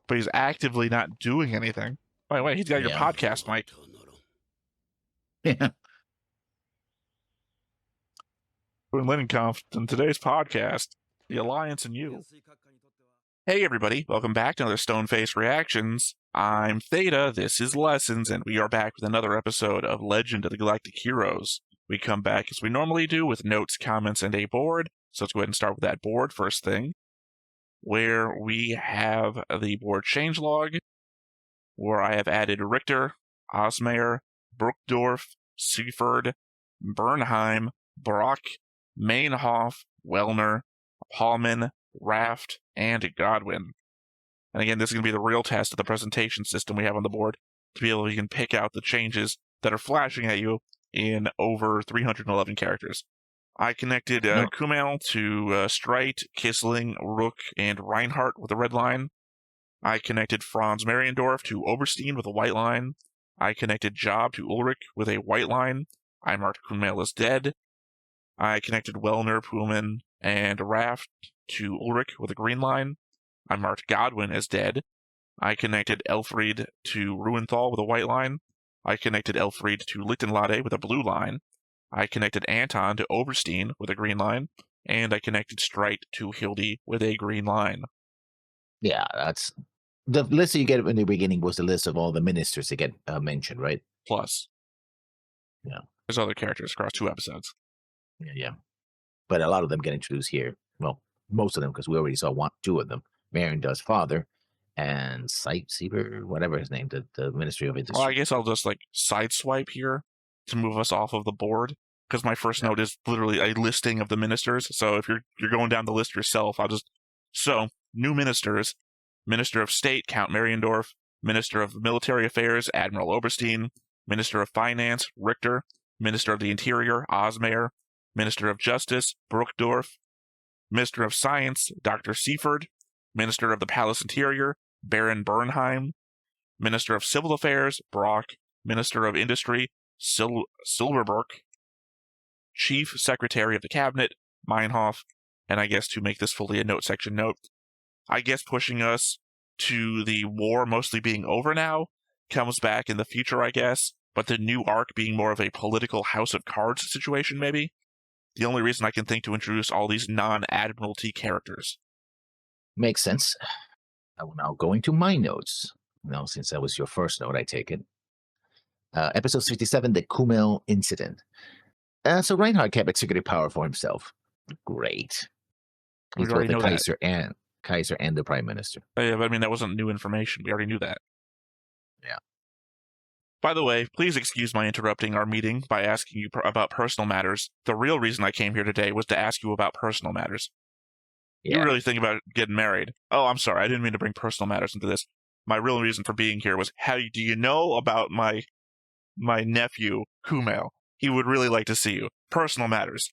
but he's actively not doing anything. By the way, he's got your podcast mic. Yeah. Linenkampf, in today's podcast, The Alliance and You. Hey everybody, welcome back to another Stoneface Reactions. I'm Theta, this is Lessons, and we are back with another episode of Legend of the Galactic Heroes. We come back as we normally do with notes, comments, and a board. So let's go ahead and start with that board first thing, where we have the board changelog, where I have added Richter, Osmeyer, Brookdorf, Seaford, Bernheim, Brock, Mainhoff, Wellner, Hallman, Raft, and Godwin. And again, this is going to be the real test of the presentation system we have on the board, to be able to pick out the changes that are flashing at you in over 311 characters. I connected Kumail to Streit, Kissling, Rook, and Reinhardt with a red line. I connected Franz Mariendorf to Oberstein with a white line. I connected Job to Ulrich with a white line. I marked Kumail as dead. I connected Wellner, Pullman, and Raft to Ulrich with a green line. I marked Godwin as dead. I connected Elfried to Ruenthal with a white line. I connected Elfried to Lichtenlade with a blue line. I connected Anton to Oberstein with a green line. And I connected Streit to Hildy with a green line. Yeah, that's... The list you get in the beginning was the list of all the ministers that get mentioned, right? Plus. Yeah. There's other characters across 2 episodes. Yeah. But a lot of them get introduced here. Well, most of them, because we already saw 2 of them. Mariendoff's father and Sieber, whatever his name, the Ministry of Industry. Well, I guess I'll just sideswipe here to move us off of the board, because my first note is literally a listing of the ministers. So if you're going down the list yourself, So, new ministers: Minister of State, Count Mariendorf; Minister of Military Affairs, Admiral Oberstein; Minister of Finance, Richter; Minister of the Interior, Osmeyer; Minister of Justice, Brookdorf; Minister of Science, Dr. Seaford; Minister of the Palace Interior, Baron Bernheim; Minister of Civil Affairs, Brock; Minister of Industry, Silverberg; Chief Secretary of the Cabinet, Meinhof. And I guess to make this fully a note section note, I guess pushing us to the war mostly being over now comes back in the future, I guess, but the new arc being more of a political House of Cards situation, maybe. The only reason I can think to introduce all these non-Admiralty characters. Makes sense. I will now go into my notes. Now, since that was your first note, I take it. Episode 57, the Kumail Incident. So Reinhard kept executive power for himself. Great. He's both the Kaiser and the Prime Minister. Yeah, but I mean, that wasn't new information. We already knew that. Yeah. By the way, please excuse my interrupting our meeting by asking you about personal matters. The real reason I came here today was to ask you about personal matters. Yeah. You really think about getting married. Oh, I'm sorry. I didn't mean to bring personal matters into this. My real reason for being here was, do you know about my nephew, Kumail? He would really like to see you. Personal matters.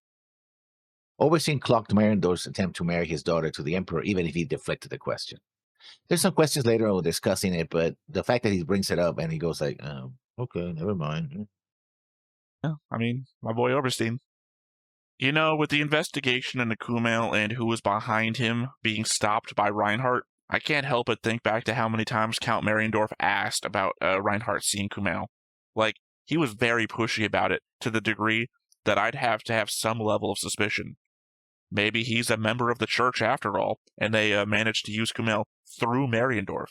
Oberstein clocked Mariendorf's attempt to marry his daughter to the Emperor, even if he deflected the question. There's some questions later on discussing it, but the fact that he brings it up and he goes like, oh, okay, never mind. Yeah, I mean, my boy Oberstein. You know, with the investigation into Kumail and who was behind him being stopped by Reinhardt, I can't help but think back to how many times Count Mariendorf asked about Reinhardt seeing Kumail. Like, he was very pushy about it, to the degree that I'd have to have some level of suspicion. Maybe he's a member of the church after all, and they managed to use Kumail through Mariendorf.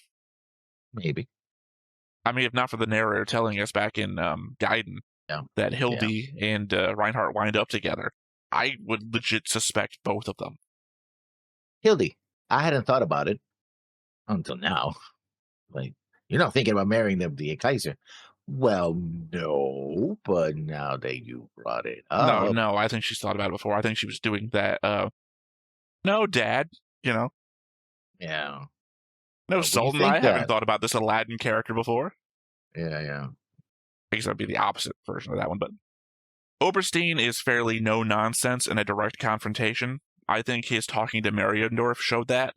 Maybe. I mean, if not for the narrator telling us back in Gaiden that Hildy and Reinhardt wind up together, I would legit suspect both of them. Hildy, I hadn't thought about it until now. Like, you're not thinking about marrying the Kaiser. Well, no, but now that you brought it up... No, I think she's thought about it before. I think she was doing that, no, Dad, you know? Yeah. No, Sultan, I haven't thought about this Aladdin character before. Yeah. I guess that'd be the opposite version of that one, but... Oberstein is fairly no-nonsense in a direct confrontation. I think his talking to Mariendorf showed that,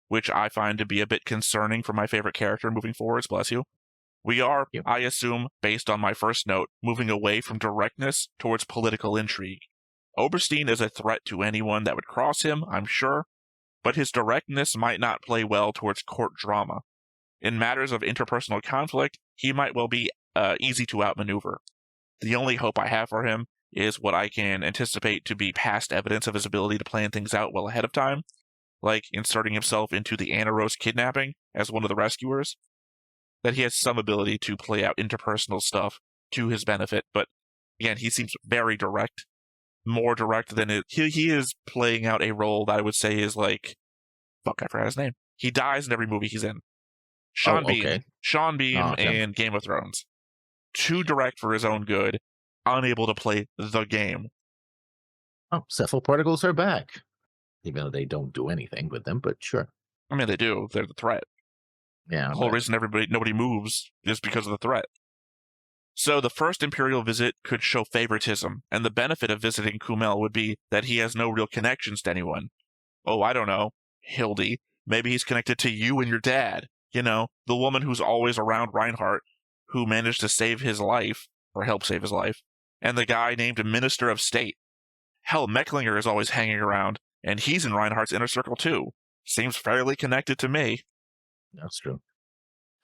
which I find to be a bit concerning for my favorite character moving forwards, bless you. We are, I assume, based on my first note, moving away from directness towards political intrigue. Oberstein is a threat to anyone that would cross him, I'm sure, but his directness might not play well towards court drama. In matters of interpersonal conflict, he might well be easy to outmaneuver. The only hope I have for him is what I can anticipate to be past evidence of his ability to plan things out well ahead of time, like inserting himself into the Anna Rose kidnapping as one of the rescuers. That he has some ability to play out interpersonal stuff to his benefit, but again, he seems very direct, more direct than it. He is playing out a role that I would say is like, fuck, I forgot his name. He dies in every movie he's in. Sean Bean in Game of Thrones. Too direct for his own good, unable to play the game. Oh, cephal particles are back. Even though they don't do anything with them, but sure. I mean, they do. They're the threat. Yeah. The whole reason nobody moves is because of the threat. So the first Imperial visit could show favoritism, and the benefit of visiting Kumail would be that he has no real connections to anyone. Oh, I don't know, Hildy. Maybe he's connected to you and your dad. You know, the woman who's always around Reinhardt, who managed to save his life, or help save his life, and the guy named Minister of State. Hell, Mecklinger is always hanging around, and he's in Reinhardt's inner circle too. Seems fairly connected to me. That's true.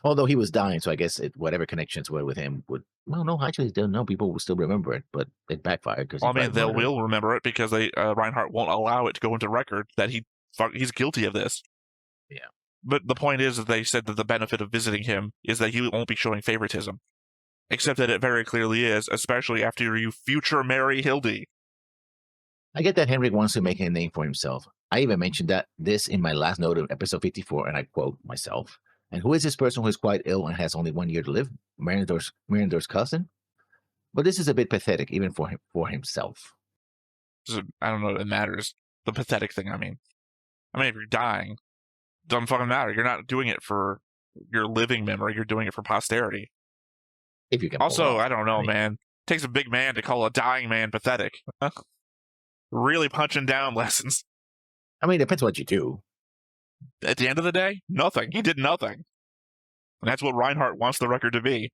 Although he was dying, so I guess whatever connections were with him would. Well, no, actually, no, people will still remember it, but it backfired because. Well, I mean, they will remember it because Reinhardt won't allow it to go into record that he's guilty of this. Yeah. But the point is that they said that the benefit of visiting him is that he won't be showing favoritism, except that it very clearly is, especially after you future marry Hildy. I get that Henrik wants to make a name for himself. I even mentioned this in my last note of episode 54, and I quote myself. And who is this person who is quite ill and has only 1 year to live? Mirandor's cousin? But this is a bit pathetic, even for himself. I don't know if it matters. The pathetic thing, I mean. If you're dying, it doesn't fucking matter. You're not doing it for your living memory. You're doing it for posterity. If you can. Also, I don't know, man. It takes a big man to call a dying man pathetic. Really punching down lessons. I mean, it depends what you do. At the end of the day, nothing. He did nothing. And that's what Reinhardt wants the record to be.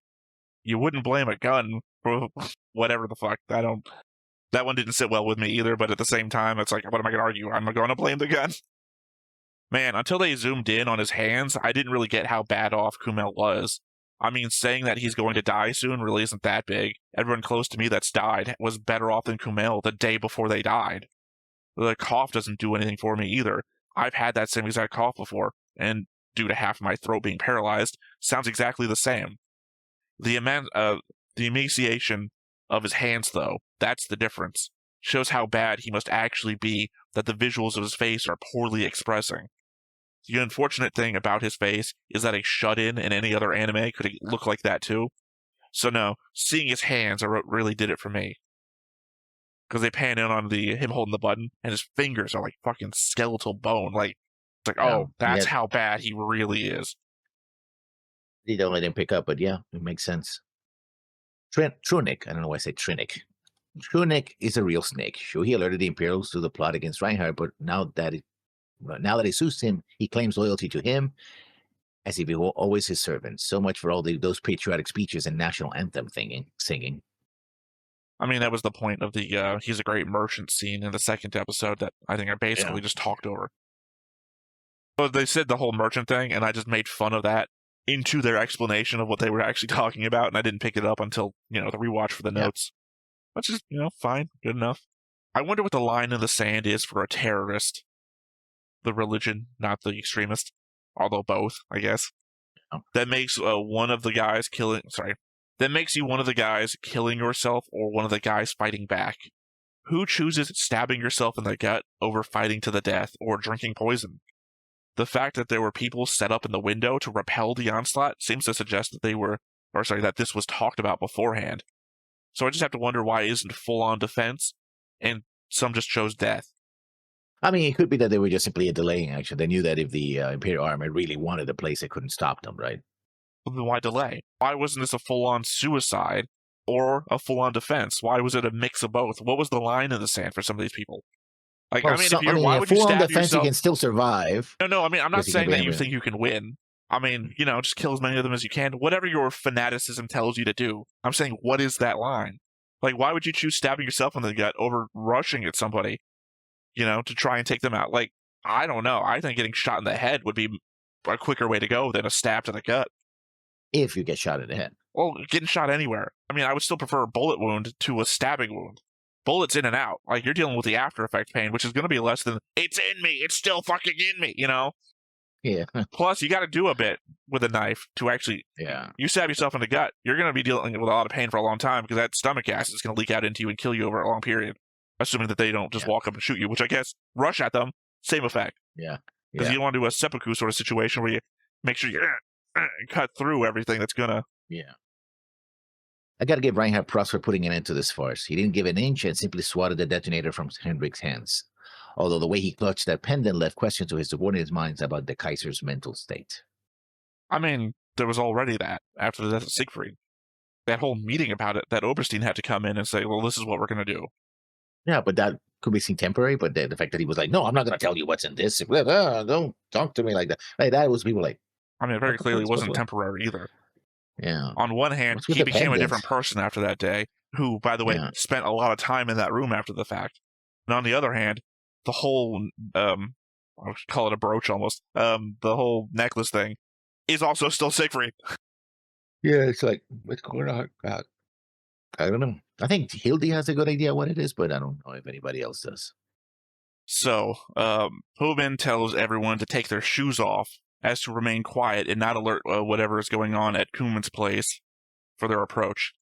You wouldn't blame a gun for whatever the fuck. That one didn't sit well with me either, but at the same time, it's like, what am I going to argue? I'm going to blame the gun. Man, until they zoomed in on his hands, I didn't really get how bad off Kumail was. I mean, saying that he's going to die soon really isn't that big. Everyone close to me that's died was better off than Kumail the day before they died. The cough doesn't do anything for me either. I've had that same exact cough before, and due to half of my throat being paralyzed, sounds exactly the same. The emaciation of his hands, though, that's the difference. Shows how bad he must actually be that the visuals of his face are poorly expressing. The unfortunate thing about his face is that a shut-in in any other anime could look like that too. So no, seeing his hands are what really did it for me. Because they pan in on him holding the button, and his fingers are like fucking skeletal bone. Like, it's like, oh, that's how bad he really is. They don't let him pick up, but yeah, it makes sense. Trunic, I don't know why I say Trinic. Trunic is a real snake. Sure, he alerted the Imperials to the plot against Reinhardt, but now that it suits him, he claims loyalty to him as if he were always his servant. So much for all those patriotic speeches and national anthem singing. I mean, that was the point of the he's a great merchant scene in the second episode that I think I basically just talked over. But they said the whole merchant thing, and I just made fun of that into their explanation of what they were actually talking about, and I didn't pick it up until, the rewatch for the notes. Which is, fine, good enough. I wonder what the line in the sand is for a terrorist. The religion, not the extremist. Although both, I guess. That makes one of the guys killing... That makes you one of the guys killing yourself or one of the guys fighting back. Who chooses stabbing yourself in the gut over fighting to the death or drinking poison? The fact that there were people set up in the window to repel the onslaught seems to suggest that that this was talked about beforehand. So I just have to wonder why it isn't full-on defense, and some just chose death. I mean, it could be that they were just simply a delaying action. They knew that if the Imperial Army really wanted the place, they couldn't stop them, right? Then why delay? Why wasn't this a full-on suicide or a full-on defense? Why was it a mix of both? What was the line in the sand for some of these people? Like, why would you stab defense, yourself? You can still survive. No, I mean, I'm not saying that you think you can win. I mean, just kill as many of them as you can. Whatever your fanaticism tells you to do. I'm saying, what is that line? Like, why would you choose stabbing yourself in the gut over rushing at somebody, to try and take them out? Like, I don't know. I think getting shot in the head would be a quicker way to go than a stab to the gut. If you get shot in the head. Well, getting shot anywhere. I mean, I would still prefer a bullet wound to a stabbing wound. Bullets in and out. Like, you're dealing with the after effect pain, which is going to be less than, it's in me, it's still fucking in me, you know? Yeah. Plus, you got to do a bit with a knife to actually, you stab yourself in the gut, you're going to be dealing with a lot of pain for a long time because that stomach acid is going to leak out into you and kill you over a long period, assuming that they don't just walk up and shoot you, which I guess, rush at them, same effect. Yeah. Because you want to do a seppuku sort of situation where you make sure you cut through everything that's going to... Yeah. I got to give Reinhard props for putting an end to this farce. He didn't give an inch and simply swatted the detonator from Hendrik's hands. Although the way he clutched that pendant left questions to his subordinates' minds about the Kaiser's mental state. I mean, there was already that after the death of Siegfried. That whole meeting about it, that Oberstein had to come in and say, well, this is what we're going to do. Yeah, but that could be seen temporary. But the fact that he was like, no, I'm not going to tell you what's in this. Don't talk to me like that. Like, that was people like... I mean, it very clearly wasn't temporary either. Yeah. On one hand, he became a different person after that day, who, by the way, spent a lot of time in that room after the fact. And on the other hand, the whole, I'll call it a brooch almost, the whole necklace thing is also still Siegfried. Yeah, it's like, what's going on? I don't know. I think Hildy has a good idea what it is, but I don't know if anybody else does. So, Hoban tells everyone to take their shoes off as to remain quiet and not alert whatever is going on at Kuman's place for their approach.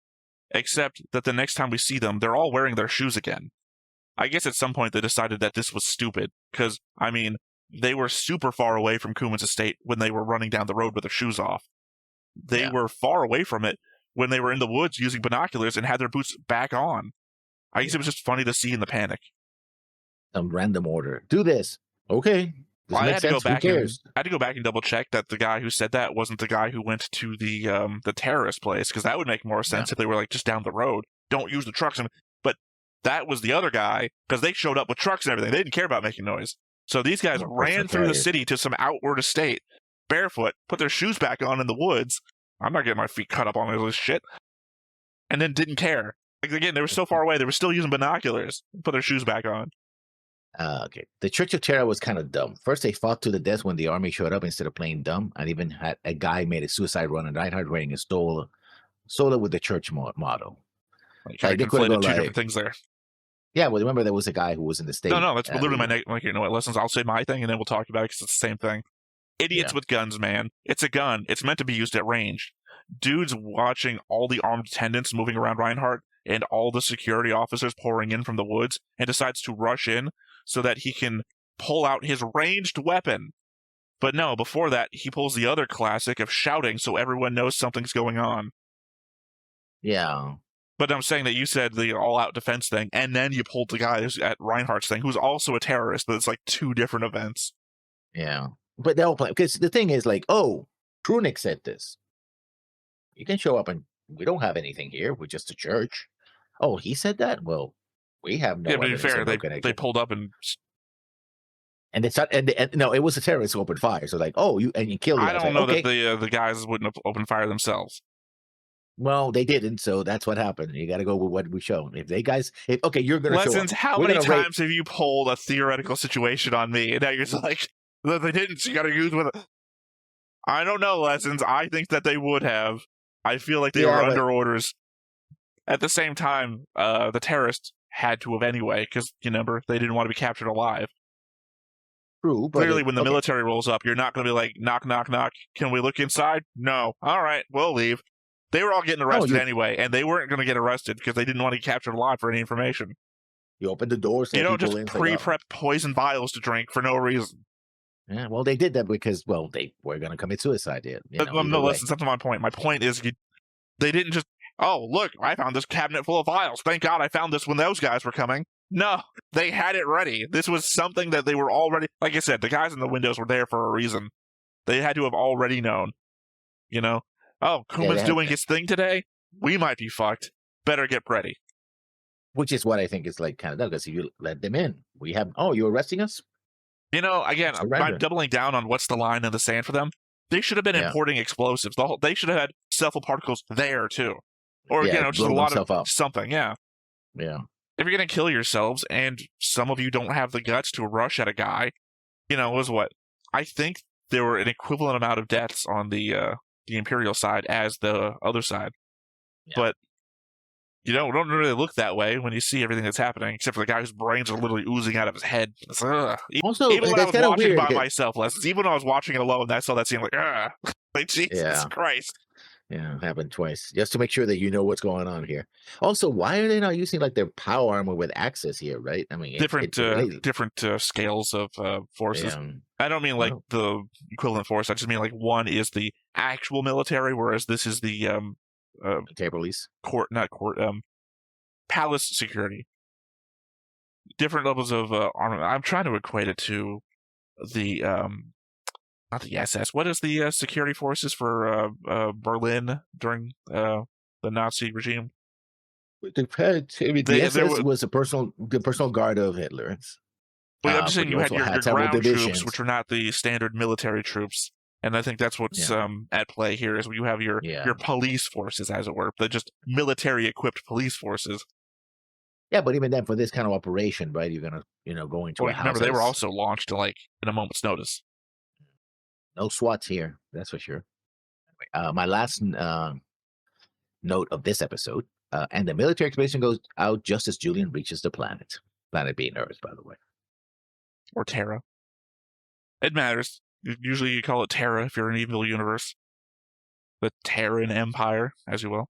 Except that the next time we see them, they're all wearing their shoes again. I guess at some point they decided that this was stupid, because, I mean, they were super far away from Kuman's estate when they were running down the road with their shoes off. They were far away from it when they were in the woods using binoculars and had their boots back on. I guess it was just funny to see in the panic. Some random order. Do this. Okay. Well, I had to go back and double check that the guy who said that wasn't the guy who went to the terrorist place, because that would make more sense if they were like just down the road. Don't use the trucks. But that was the other guy, because they showed up with trucks and everything. They didn't care about making noise. So these guys ran through the city to some outward estate, barefoot, put their shoes back on in the woods. I'm not getting my feet cut up on this shit. And then didn't care. Like, again, they were so far away, they were still using binoculars, put their shoes back on. Okay. The Church of Terra was kind of dumb. First, they fought to the death when the army showed up instead of playing dumb, and even had a guy made a suicide run on Reinhard wearing a stole with the church motto. Like, they conflated two different things there. Yeah, well, remember there was a guy who was in the state. No, that's literally my next. Like, you know what? Lessons. I'll say my thing, and then we'll talk about it because it's the same thing. Idiots with guns, man. It's a gun. It's meant to be used at range. Dude's watching all the armed attendants moving around Reinhardt and all the security officers pouring in from the woods, and decides to rush in so that he can pull out his ranged weapon. But no, before that, he pulls the other classic of shouting so everyone knows something's going on. Yeah. But I'm saying that you said the all-out defense thing, and then you pulled the guy at Reinhardt's thing, who's also a terrorist, but it's like two different events. Yeah. But they'll play, because the thing is like, oh, Krunic said this. You can show up and we don't have anything here. We're just a church. Oh, he said that? Well, we have no. Yeah, but to be fair, they pulled up and it's not. And no, it was a terrorist who opened fire. So like, oh, you killed him. I don't know that the guys wouldn't have opened fire themselves. Well, they didn't, so that's what happened. You got to go with what we show. If they guys, okay, you're going to show Lessons, how many times have you pulled a theoretical situation on me, and now you're just like, they didn't, so you got to use with it. I don't know, Lessons. I think that they would have. I feel like they were under orders. At the same time, the terrorists had to have anyway, because, you remember, they didn't want to be captured alive. True, but clearly, when the military rolls up, you're not going to be like, knock, knock, knock. Can we look inside? No. All right, we'll leave. They were all getting arrested anyway, and they weren't going to get arrested because they didn't want to get captured alive for any information. You open the doors. You don't just pre-prep poison vials to drink for no reason. Yeah, well, they did that because, well, they were going to commit suicide. No, listen, that's not my point. My point is they didn't just, oh, look, I found this cabinet full of vials. Thank God I found this when those guys were coming. No, they had it ready. This was something that they were already, like I said, the guys in the windows were there for a reason. They had to have already known, you know? Oh, Kuma's doing his thing today? We might be fucked. Better get ready. Which is what I think is like kind of dumb, because you let them in. We have, oh, you're arresting us? You know, again, I'm doubling down on what's the line in the sand for them. They should have been importing explosives. They should have had stealth particles there, too. Or, just a lot of something, Yeah. If you're going to kill yourselves, and some of you don't have the guts to rush at a guy, it was what? I think there were an equivalent amount of deaths on the Imperial side as the other side. Yeah. But you don't really look that way when you see everything that's happening, except for the guy whose brains are literally oozing out of his head. Also, even when I was watching by myself, even when I was watching it alone, I saw that scene like Jesus Christ. Yeah, it happened twice, just to make sure that you know what's going on here. Also, why are they not using like their power armor with axes here, right? I mean, different scales of forces. Yeah. I don't mean like the equivalent force. I just mean like one is the actual military, whereas this is the police, palace security. Different levels of armor. I'm trying to equate it to the not the SS. What is the security forces for Berlin during the Nazi regime? It depends. I mean, the SS was the personal guard of Hitler. But I'm just saying you had your ground troops, which are not the standard military troops, and I think that's what's at play here. Is you have your police forces, as it were, but just military equipped police forces. Yeah, but even then, for this kind of operation, right? You're gonna go into a house. Remember, they were also launched like in a moment's notice. No SWATs here, that's for sure. My last note of this episode, and the military expedition goes out just as Julian reaches the planet being Earth, by the way. Or Terra. It matters. Usually you call it Terra if you're an evil universe. The Terran Empire, as you will.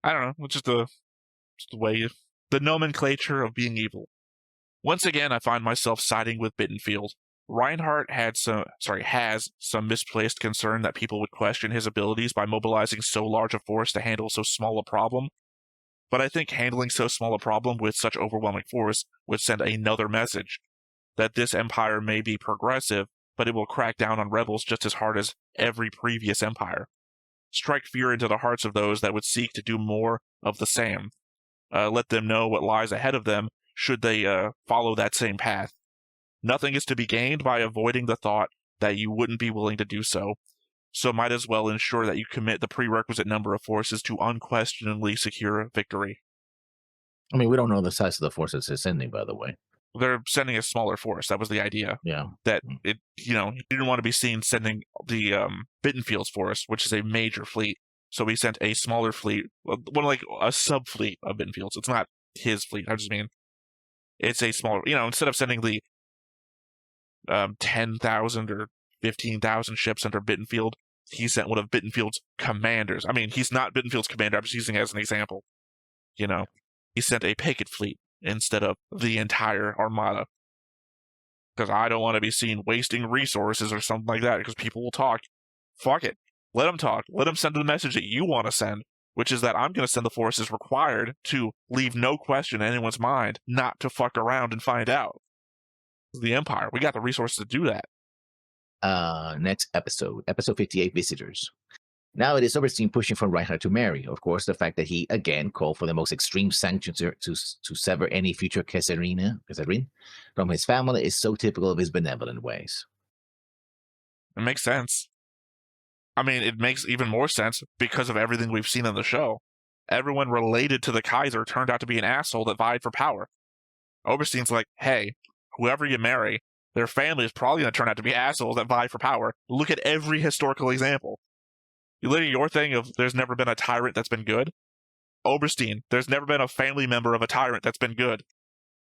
I don't know, it's just the way the nomenclature of being evil. Once again, I find myself siding with Bittenfield. Reinhardt has some misplaced concern that people would question his abilities by mobilizing so large a force to handle so small a problem. But I think handling so small a problem with such overwhelming force would send another message, that this empire may be progressive, but it will crack down on rebels just as hard as every previous empire. Strike fear into the hearts of those that would seek to do more of the same. Let them know what lies ahead of them should they follow that same path. Nothing is to be gained by avoiding the thought that you wouldn't be willing to do so, so might as well ensure that you commit the prerequisite number of forces to unquestionably secure victory. I mean, we don't know the size of the forces they're sending, by the way. They're sending a smaller force. That was the idea. Yeah. That you didn't want to be seen sending the Bittenfield's force, which is a major fleet. So we sent a smaller fleet, like a sub-fleet of Bittenfield's. It's not his fleet. I just mean it's a smaller, instead of sending the 10,000 or 15,000 ships under Bittenfield, he sent one of Bittenfield's commanders. I mean, he's not Bittenfield's commander. I'm just using it as an example. He sent a picket fleet instead of the entire armada. Because I don't want to be seen wasting resources or something like that, because people will talk. Fuck it. Let them talk. Let them send the message that you want to send, which is that I'm going to send the forces required to leave no question in anyone's mind not to fuck around and find out. The Empire. We got the resources to do that. Next episode 58, Visitors. Now it is Oberstein pushing for Reinhard to marry. Of course, the fact that he again called for the most extreme sanctions to sever any future Kesserin from his family is so typical of his benevolent ways. It makes sense. I mean, it makes even more sense because of everything we've seen in the show. Everyone related to the Kaiser turned out to be an asshole that vied for power. Oberstein's like, hey, whoever you marry, their family is probably going to turn out to be assholes that vie for power. Look at every historical example. You literally your thing of there's never been a tyrant that's been good. Oberstein, there's never been a family member of a tyrant that's been good.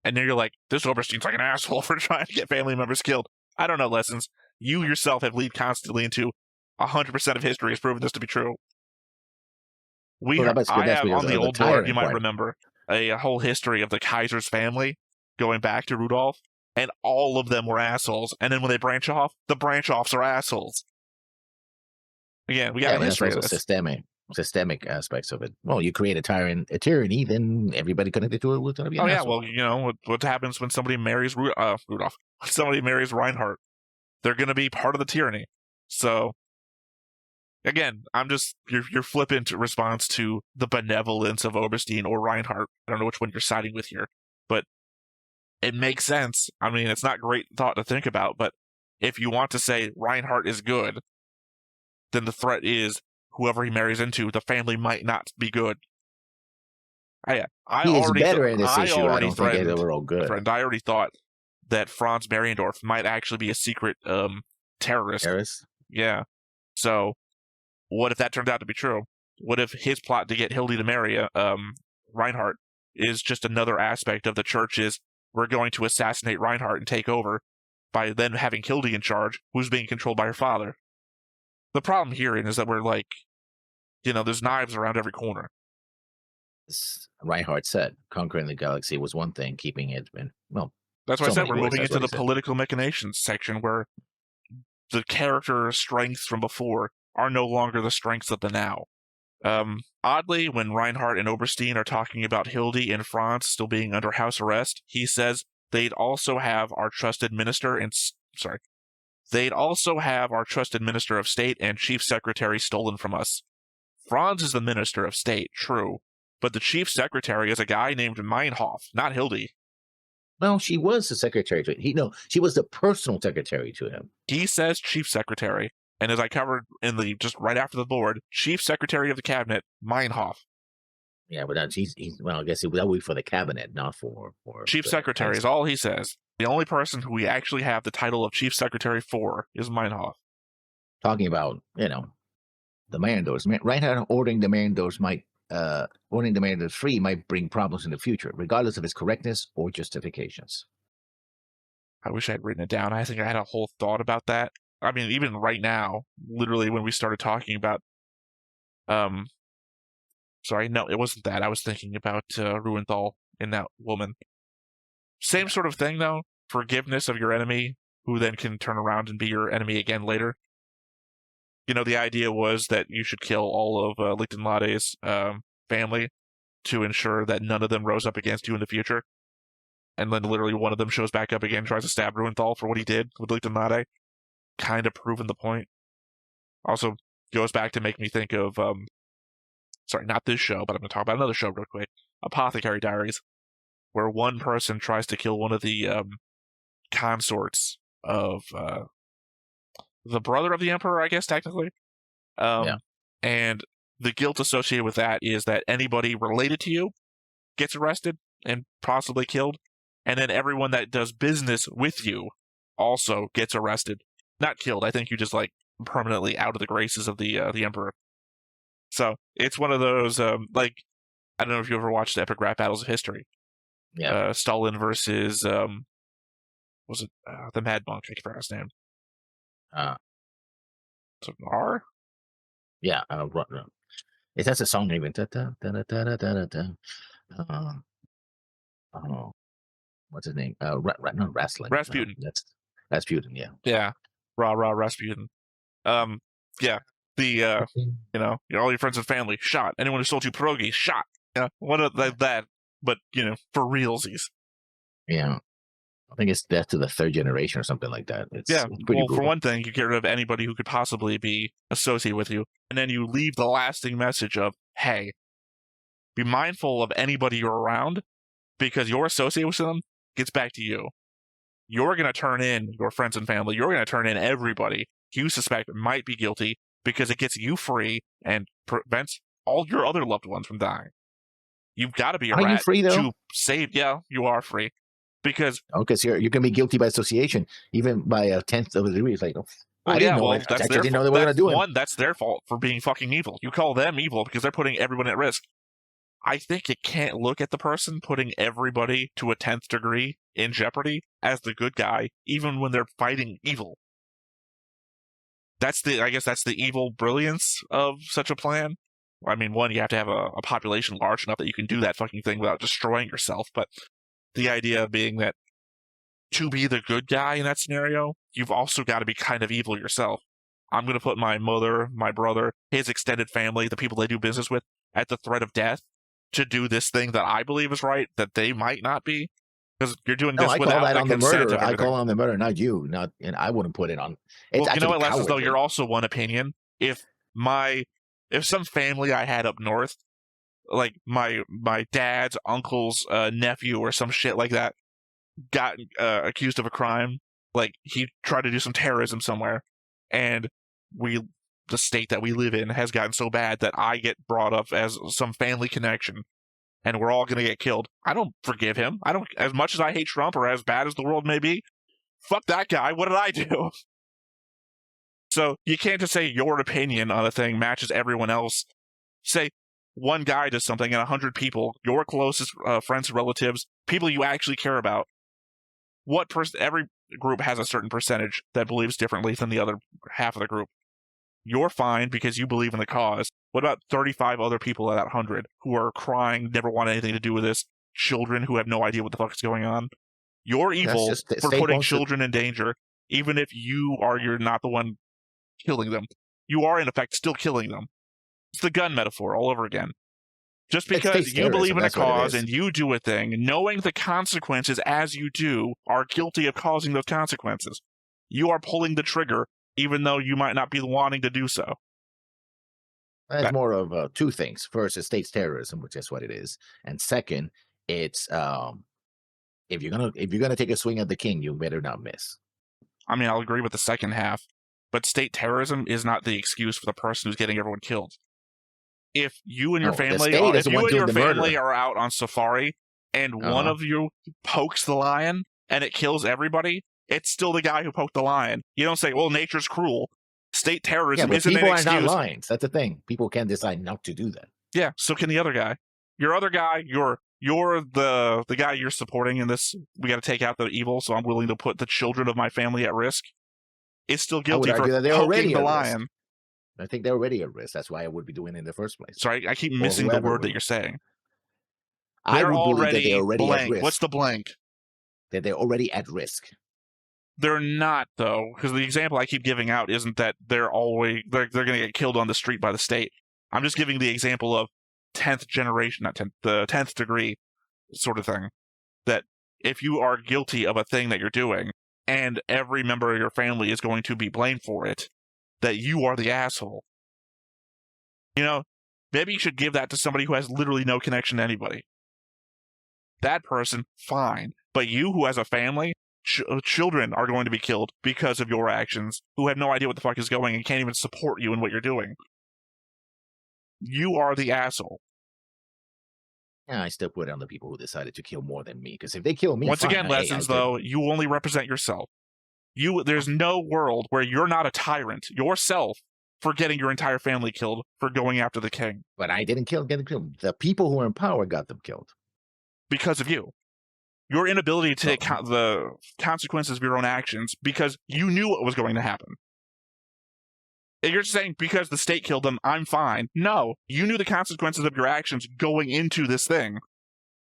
And then you're like, this Oberstein's like an asshole for trying to get family members killed. I don't know, Lessons. You yourself have lead constantly into 100% of history has proven this to be true. I have on the old board, you might remember, a whole history of the Kaiser's family going back to Rudolph, and all of them were assholes. And then when they branch off, the branch-offs are assholes. Again, we got a history of this. Systemic aspects of it. Well, you create a tyranny, then everybody connected to it will be an asshole. Well, what happens when somebody marries Rudolph? When somebody marries Reinhardt, they're going to be part of the tyranny. So, again, I'm just your flippant response to the benevolence of Oberstein or Reinhardt. I don't know which one you're siding with here, but it makes sense. I mean, it's not great thought to think about, but if you want to say Reinhardt is good, then the threat is whoever he marries into, the family might not be good. He is better in this issue. I don't think they're all good. I already thought that Franz Mariendorf might actually be a secret terrorist. Terrorist? Yeah. So what if that turned out to be true? What if his plot to get Hildy to marry Reinhardt is just another aspect of the church's we're going to assassinate Reinhardt and take over by then having Hildy in charge, who's being controlled by her father? The problem here is that we're like, there's knives around every corner. Reinhardt said conquering the galaxy was one thing, keeping it in, well, that's why I said we're moving into the said. Political machinations section where the character strengths from before are no longer the strengths of the now. Oddly, when Reinhardt and Oberstein are talking about Hildy and Franz still being under house arrest, he says they'd also have our trusted minister of state and chief secretary stolen from us. Franz is the minister of state, true, but the chief secretary is a guy named Meinhof, not Hildy. Well, she was the secretary to him. She was the personal secretary to him. He says chief secretary. And as I covered in the just right after the board, Chief Secretary of the Cabinet, Meinhof. Yeah, but he's I guess that would be for the cabinet, not for Chief Secretary is all he says. The only person who we actually have the title of Chief Secretary for is Meinhof. Talking about, the Mandos. Reinhardt ordering the Mandos free might bring problems in the future, regardless of its correctness or justifications. I wish I had written it down. I think I had a whole thought about that. I mean, even right now, literally when we started talking about, sorry, no, it wasn't that. I was thinking about Ruhenthal and that woman. Same sort of thing, though. Forgiveness of your enemy, who then can turn around and be your enemy again later. The idea was that you should kill all of Lichtenlade's family to ensure that none of them rose up against you in the future. And then literally one of them shows back up again, tries to stab Ruhenthal for what he did with Lichtenlade. Kind of proving the point. Also goes back to make me think of, sorry, not this show, but I'm going to talk about another show real quick. Apothecary Diaries, where one person tries to kill one of the consorts of the brother of the emperor, I guess, technically. And the guilt associated with that is that anybody related to you gets arrested and possibly killed, and then everyone that does business with you also gets arrested. Not killed. I think you just permanently out of the graces of the emperor. So it's one of those I don't know if you ever watched the Epic Rap Battles of History. Yeah. Stalin versus was it the Mad Monk? I forgot his name. So R. Yeah. It has a song even. What's his name? Not wrestling. Rasputin. That's Rasputin. Yeah. Yeah. Rah Rasputin. Yeah. The all your friends and family shot. Anyone who sold you pierogies shot. What that? But for realsies. Yeah. I think it's death to the third generation or something like that. It's pretty brutal. For one thing, you get rid of anybody who could possibly be associated with you, and then you leave the lasting message of, hey, be mindful of anybody you're around, because your associate with them gets back to you. You're going to turn in your friends and family. You're going to turn in everybody you suspect might be guilty, because it gets you free and prevents all your other loved ones from dying. You've got to be a rat. Are you free, though? To save. Yeah, you are free. Because you're going to be guilty by association, even by a tenth of a degree. It's like, I didn't know. I didn't know they were going to do it. That's their fault for being fucking evil. You call them evil because they're putting everyone at risk. I think it can't look at the person putting everybody to a 10th degree in jeopardy as the good guy, even when they're fighting evil. I guess that's the evil brilliance of such a plan. I mean, one, you have to have a population large enough that you can do that fucking thing without destroying yourself, but the idea being that to be the good guy in that scenario, you've also got to be kind of evil yourself. I'm going to put my mother, my brother, his extended family, the people they do business with, at the threat of death to do this thing that I believe is right, that they might not be. Because you're doing this without the consent of everything. I call on the murder, not you. And I wouldn't put it on. Well, you know what, Les, as though you're also one opinion. If some family I had up north, like my dad's uncle's nephew or some shit like that, got accused of a crime, like he tried to do some terrorism somewhere, and the state that we live in has gotten so bad that I get brought up as some family connection, and we're all going to get killed. I don't forgive him. I don't, as much as I hate Trump or as bad as the world may be, fuck that guy. What did I do? So you can't just say your opinion on a thing matches everyone else. Say one guy does something and 100 people, your closest friends and relatives, people you actually care about, every group has a certain percentage that believes differently than the other half of the group. You're fine because you believe in the cause. What about 35 other people out of that 100 who are crying, never want anything to do with this, children who have no idea what the fuck is going on? You're evil for putting children in danger, even if you're not the one killing them. You are, in effect, still killing them. It's the gun metaphor all over again. Just because you believe in a cause and you do a thing, knowing the consequences as you do, are guilty of causing those consequences. You are pulling the trigger, even though you might not be wanting to do so. It's more of two things. First, it's state terrorism, which is what it is, and second, it's if you're gonna take a swing at the king, you better not miss. I mean, I'll agree with the second half, but state terrorism is not the excuse for the person who's getting everyone killed. If you and your family, are out on safari and one of you pokes the lion and it kills everybody, it's still the guy who poked the lion. You don't say, "Well, nature's cruel." State terrorism isn't an excuse. People are not lions. That's the thing. People can decide not to do that. Yeah, so can the other guy. Your other guy, you're the guy you're supporting in this. We got to take out the evil, so I'm willing to put the children of my family at risk. Is still guilty for poking the lion. I think they're already at risk. That's why I would be doing it in the first place. Sorry, I keep missing the word that you're saying. They're already at risk. What's the blank? That they're already at risk. They're not, though, because the example I keep giving out isn't that they're going to get killed on the street by the state. I'm just giving the example of 10th generation, not 10th, the 10th degree sort of thing. That if you are guilty of a thing that you're doing, and every member of your family is going to be blamed for it, that you are the asshole. You know, maybe you should give that to somebody who has literally no connection to anybody. That person, fine. But you, who has a family, children are going to be killed because of your actions, who have no idea what the fuck is going and can't even support you in what you're doing. You are the asshole. Yeah, I still put it on the people who decided to kill more than me, because if they kill me, once again, lessons though, you only represent yourself. There's no world where you're not a tyrant yourself for getting your entire family killed for going after the king. But I didn't get them killed. The people who are in power got them killed. Because of you. Your inability to take the consequences of your own actions because you knew what was going to happen. If you're saying because the state killed them, I'm fine. No, you knew the consequences of your actions going into this thing.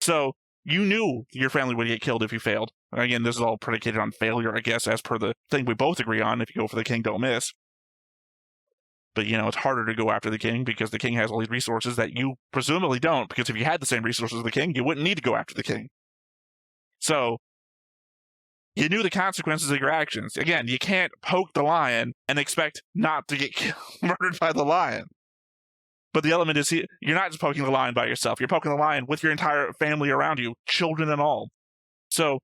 So you knew your family would get killed if you failed. Again, this is all predicated on failure, I guess, as per the thing we both agree on. If you go for the king, don't miss. But, it's harder to go after the king because the king has all these resources that you presumably don't, because if you had the same resources as the king, you wouldn't need to go after the king. So, you knew the consequences of your actions. Again, you can't poke the lion and expect not to get murdered by the lion. But the element is, you're not just poking the lion by yourself. You're poking the lion with your entire family around you, children and all. So,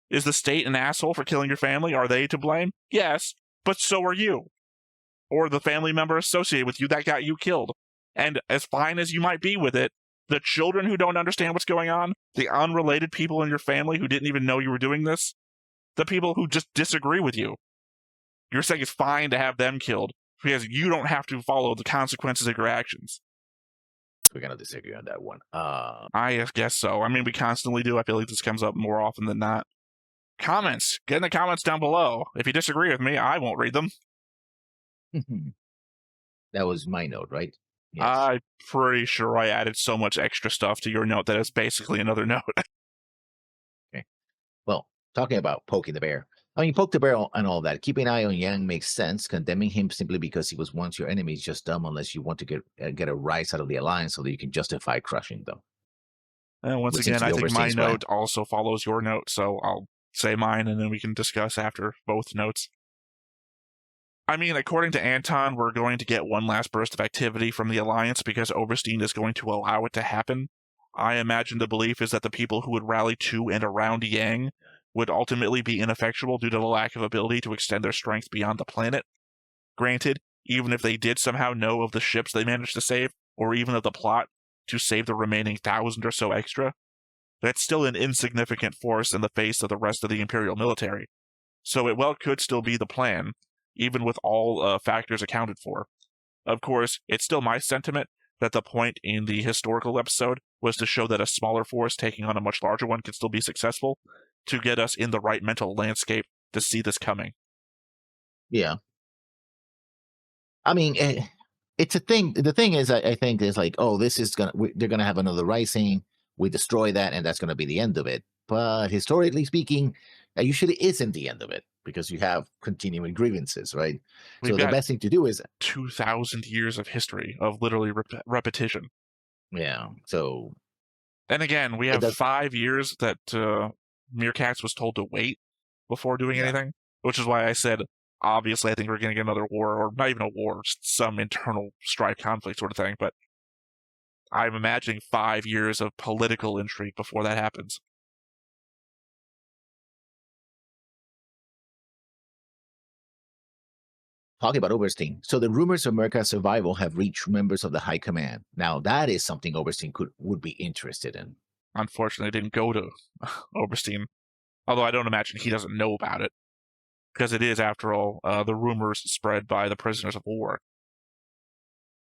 is the state an asshole for killing your family? Are they to blame? Yes, but so are you. Or the family member associated with you that got you killed. And as fine as you might be with it, the children who don't understand what's going on, the unrelated people in your family who didn't even know you were doing this, the people who just disagree with you, you're saying it's fine to have them killed because you don't have to follow the consequences of your actions. We're going to disagree on that one. I guess so. I mean, we constantly do. I feel like this comes up more often than not. Comments. Get in the comments down below. If you disagree with me, I won't read them. That was my note, right? Yes. I'm pretty sure I added so much extra stuff to your note that it's basically another note. Okay. Well, talking about poking the bear. I mean, poke the bear and all that. Keeping an eye on Yang makes sense. Condemning him simply because he was once your enemy is just dumb unless you want to get a rise out of the alliance so that you can justify crushing them. And once again, I think my note also follows your note, so I'll say mine and then we can discuss after both notes. I mean, according to Anton, we're going to get one last burst of activity from the Alliance because Oberstein is going to allow it to happen. I imagine the belief is that the people who would rally to and around Yang would ultimately be ineffectual due to the lack of ability to extend their strength beyond the planet. Granted, even if they did somehow know of the ships they managed to save, or even of the plot to save the remaining 1,000 or so extra, that's still an insignificant force in the face of the rest of the Imperial military. So it well could still be the plan. even with all factors accounted for. Of course, it's still my sentiment that the point in the historical episode was to show that a smaller force taking on a much larger one can still be successful, to get us in the right mental landscape to see this coming. Yeah. I mean, it's a thing. The thing is, I think is like, oh, this is they're gonna have another rising. We destroy that, and that's gonna be the end of it. But historically speaking, that usually isn't the end of it because you have continuing grievances, right? We've So the got best thing to do is, 2,000 years of history of literally repetition. yeah. So And again, we it have does, 5 years that Meerkats was told to wait before doing yeah. anything, which is why I said, obviously, I think we're going to get another war, or not even a war, just some internal strife conflict sort of thing, but I'm imagining 5 years of political intrigue before that happens. Talking about Oberstein. So the rumors of Merca's survival have reached members of the High Command. Now that is something Oberstein would be interested in. Unfortunately, it didn't go to Oberstein, although I don't imagine he doesn't know about it, because it is, after all, the rumors spread by the prisoners of war.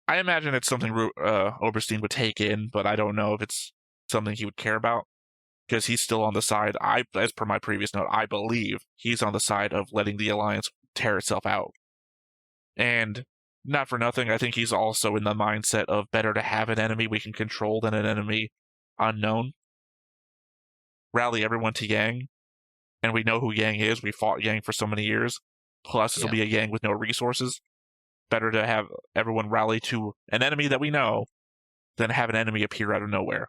I imagine it's something Oberstein would take in, but I don't know if it's something he would care about, because he's still on the side, as per my previous note, I believe he's on the side of letting the Alliance tear itself out. And not for nothing, I think he's also in the mindset of better to have an enemy we can control than an enemy unknown. Rally everyone to Yang, and we know who Yang is. We fought Yang for so many years. Plus, this will be a Yang with no resources. Better to have everyone rally to an enemy that we know than have an enemy appear out of nowhere.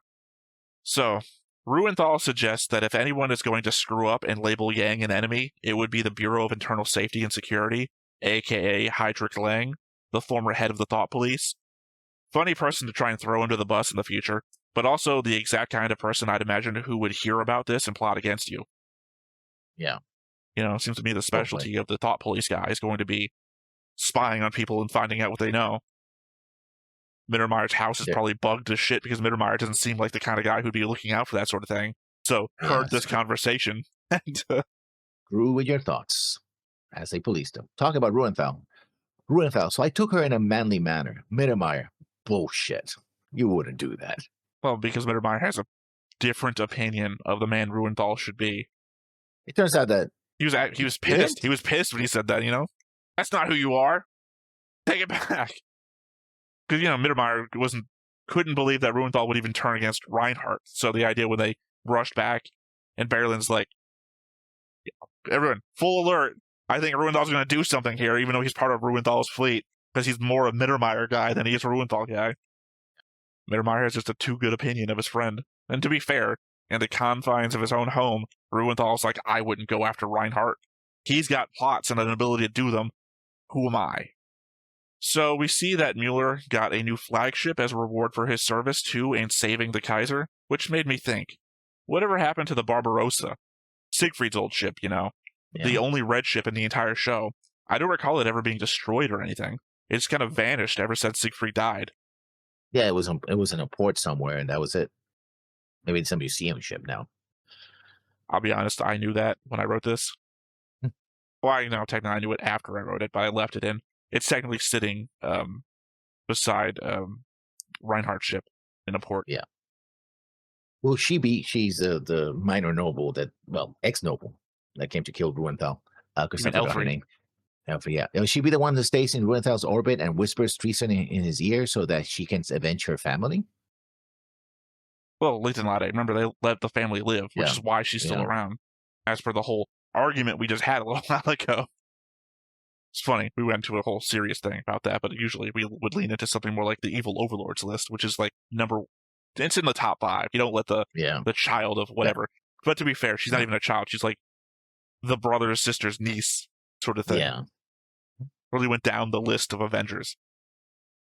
So, Ruenthal suggests that if anyone is going to screw up and label Yang an enemy, it would be the Bureau of Internal Safety and Security, aka Heydrich Lang, the former head of the Thought Police. Funny person to try and throw under the bus in the future, but also the exact kind of person I'd imagine who would hear about this and plot against you. Yeah. You know, it seems to me the specialty of the Thought Police guy is going to be spying on people and finding out what they know. Mittermeier's house is probably bugged as shit because Mittermeier doesn't seem like the kind of guy who'd be looking out for that sort of thing. So, heard this conversation and grew with your thoughts as they policed him. Talk about Ruenthal. Ruenthal, so I took her in a manly manner. Mittermeier, bullshit. You wouldn't do that. Well, because Mittermeier has a different opinion of the man Ruenthal should be. It turns out that he was pissed. He was pissed when he said that, you know? That's not who you are. Take it back. Because, you know, Mittermeier couldn't believe that Ruenthal would even turn against Reinhard. So the idea when they rushed back and Berlin's like, everyone, full alert. I think Ruenthal's going to do something here, even though he's part of Ruenthal's fleet, because he's more a Mittermeier guy than he is a Ruenthal guy. Mittermeier has just a too good opinion of his friend. And to be fair, in the confines of his own home, Ruenthal's like, I wouldn't go after Reinhard. He's got plots and an ability to do them. Who am I? So we see that Mueller got a new flagship as a reward for his service to and saving the Kaiser, which made me think, whatever happened to the Barbarossa? Siegfried's old ship, you know? Yeah. The only red ship in the entire show. I don't recall it ever being destroyed or anything. It's kind of vanished ever since Siegfried died. Yeah, it was in a port somewhere, and that was it. Maybe it's a museum ship now. I'll be honest, I knew that when I wrote this. Well, you know, technically I knew it after I wrote it, but I left it in. It's technically sitting beside Reinhardt's ship in a port. Yeah. Well, she's the minor noble ex-noble that came to kill Ruenthal. Because I forgot her name. Yeah. Will she be the one that stays in Ruenthal's orbit and whispers treason in his ear so that she can avenge her family? Well, Leighton-Lade, remember, they let the family live, which is why she's still around. As for the whole argument we just had a little while ago. It's funny, we went into a whole serious thing about that, but usually we would lean into something more like the evil overlords list, which is like it's in the top 5. You don't let the child of whatever. Yeah. But to be fair, she's not even a child. She's like the brother's sister's niece sort of thing. Yeah. Really went down the list of Avengers.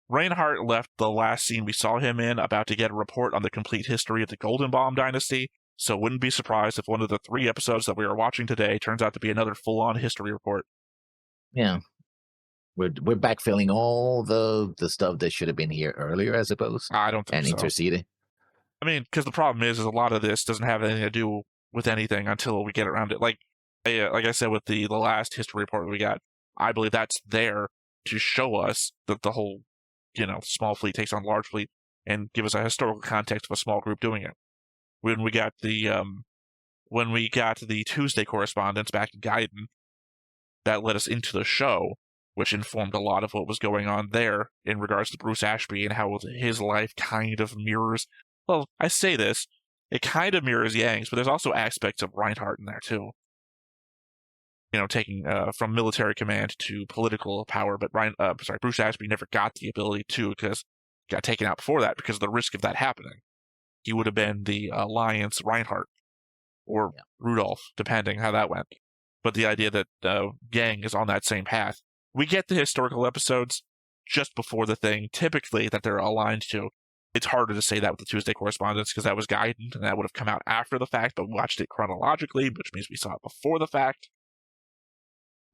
Reinhardt left the last scene we saw him in about to get a report on the complete history of the Golden Bomb dynasty, so wouldn't be surprised if one of the 3 episodes that we are watching today turns out to be another full-on history report. Yeah. We're backfilling all the stuff that should have been here earlier, I suppose. I don't think so. And interceding. I mean, because the problem is a lot of this doesn't have anything to do with anything until we get around it. Like I said with the last history report that we got, I believe that's there to show us that the whole, small fleet takes on large fleet and give us a historical context of a small group doing it. When we got the Tuesday correspondence back in Gaiden, that led us into the show, which informed a lot of what was going on there in regards to Bruce Ashby and how his life kind of mirrors. Well, I say this, it kind of mirrors Yang's, but there's also aspects of Reinhardt in there too. Taking from military command to political power, but Bruce Ashby never got the ability to because he got taken out before that because of the risk of that happening. He would have been the Alliance Reinhardt or Rudolph, depending how that went. But the idea that Yang is on that same path. We get the historical episodes just before the thing, typically, that they're aligned to. It's harder to say that with the Tuesday correspondence because that was Gaiden, and that would have come out after the fact, but we watched it chronologically, which means we saw it before the fact.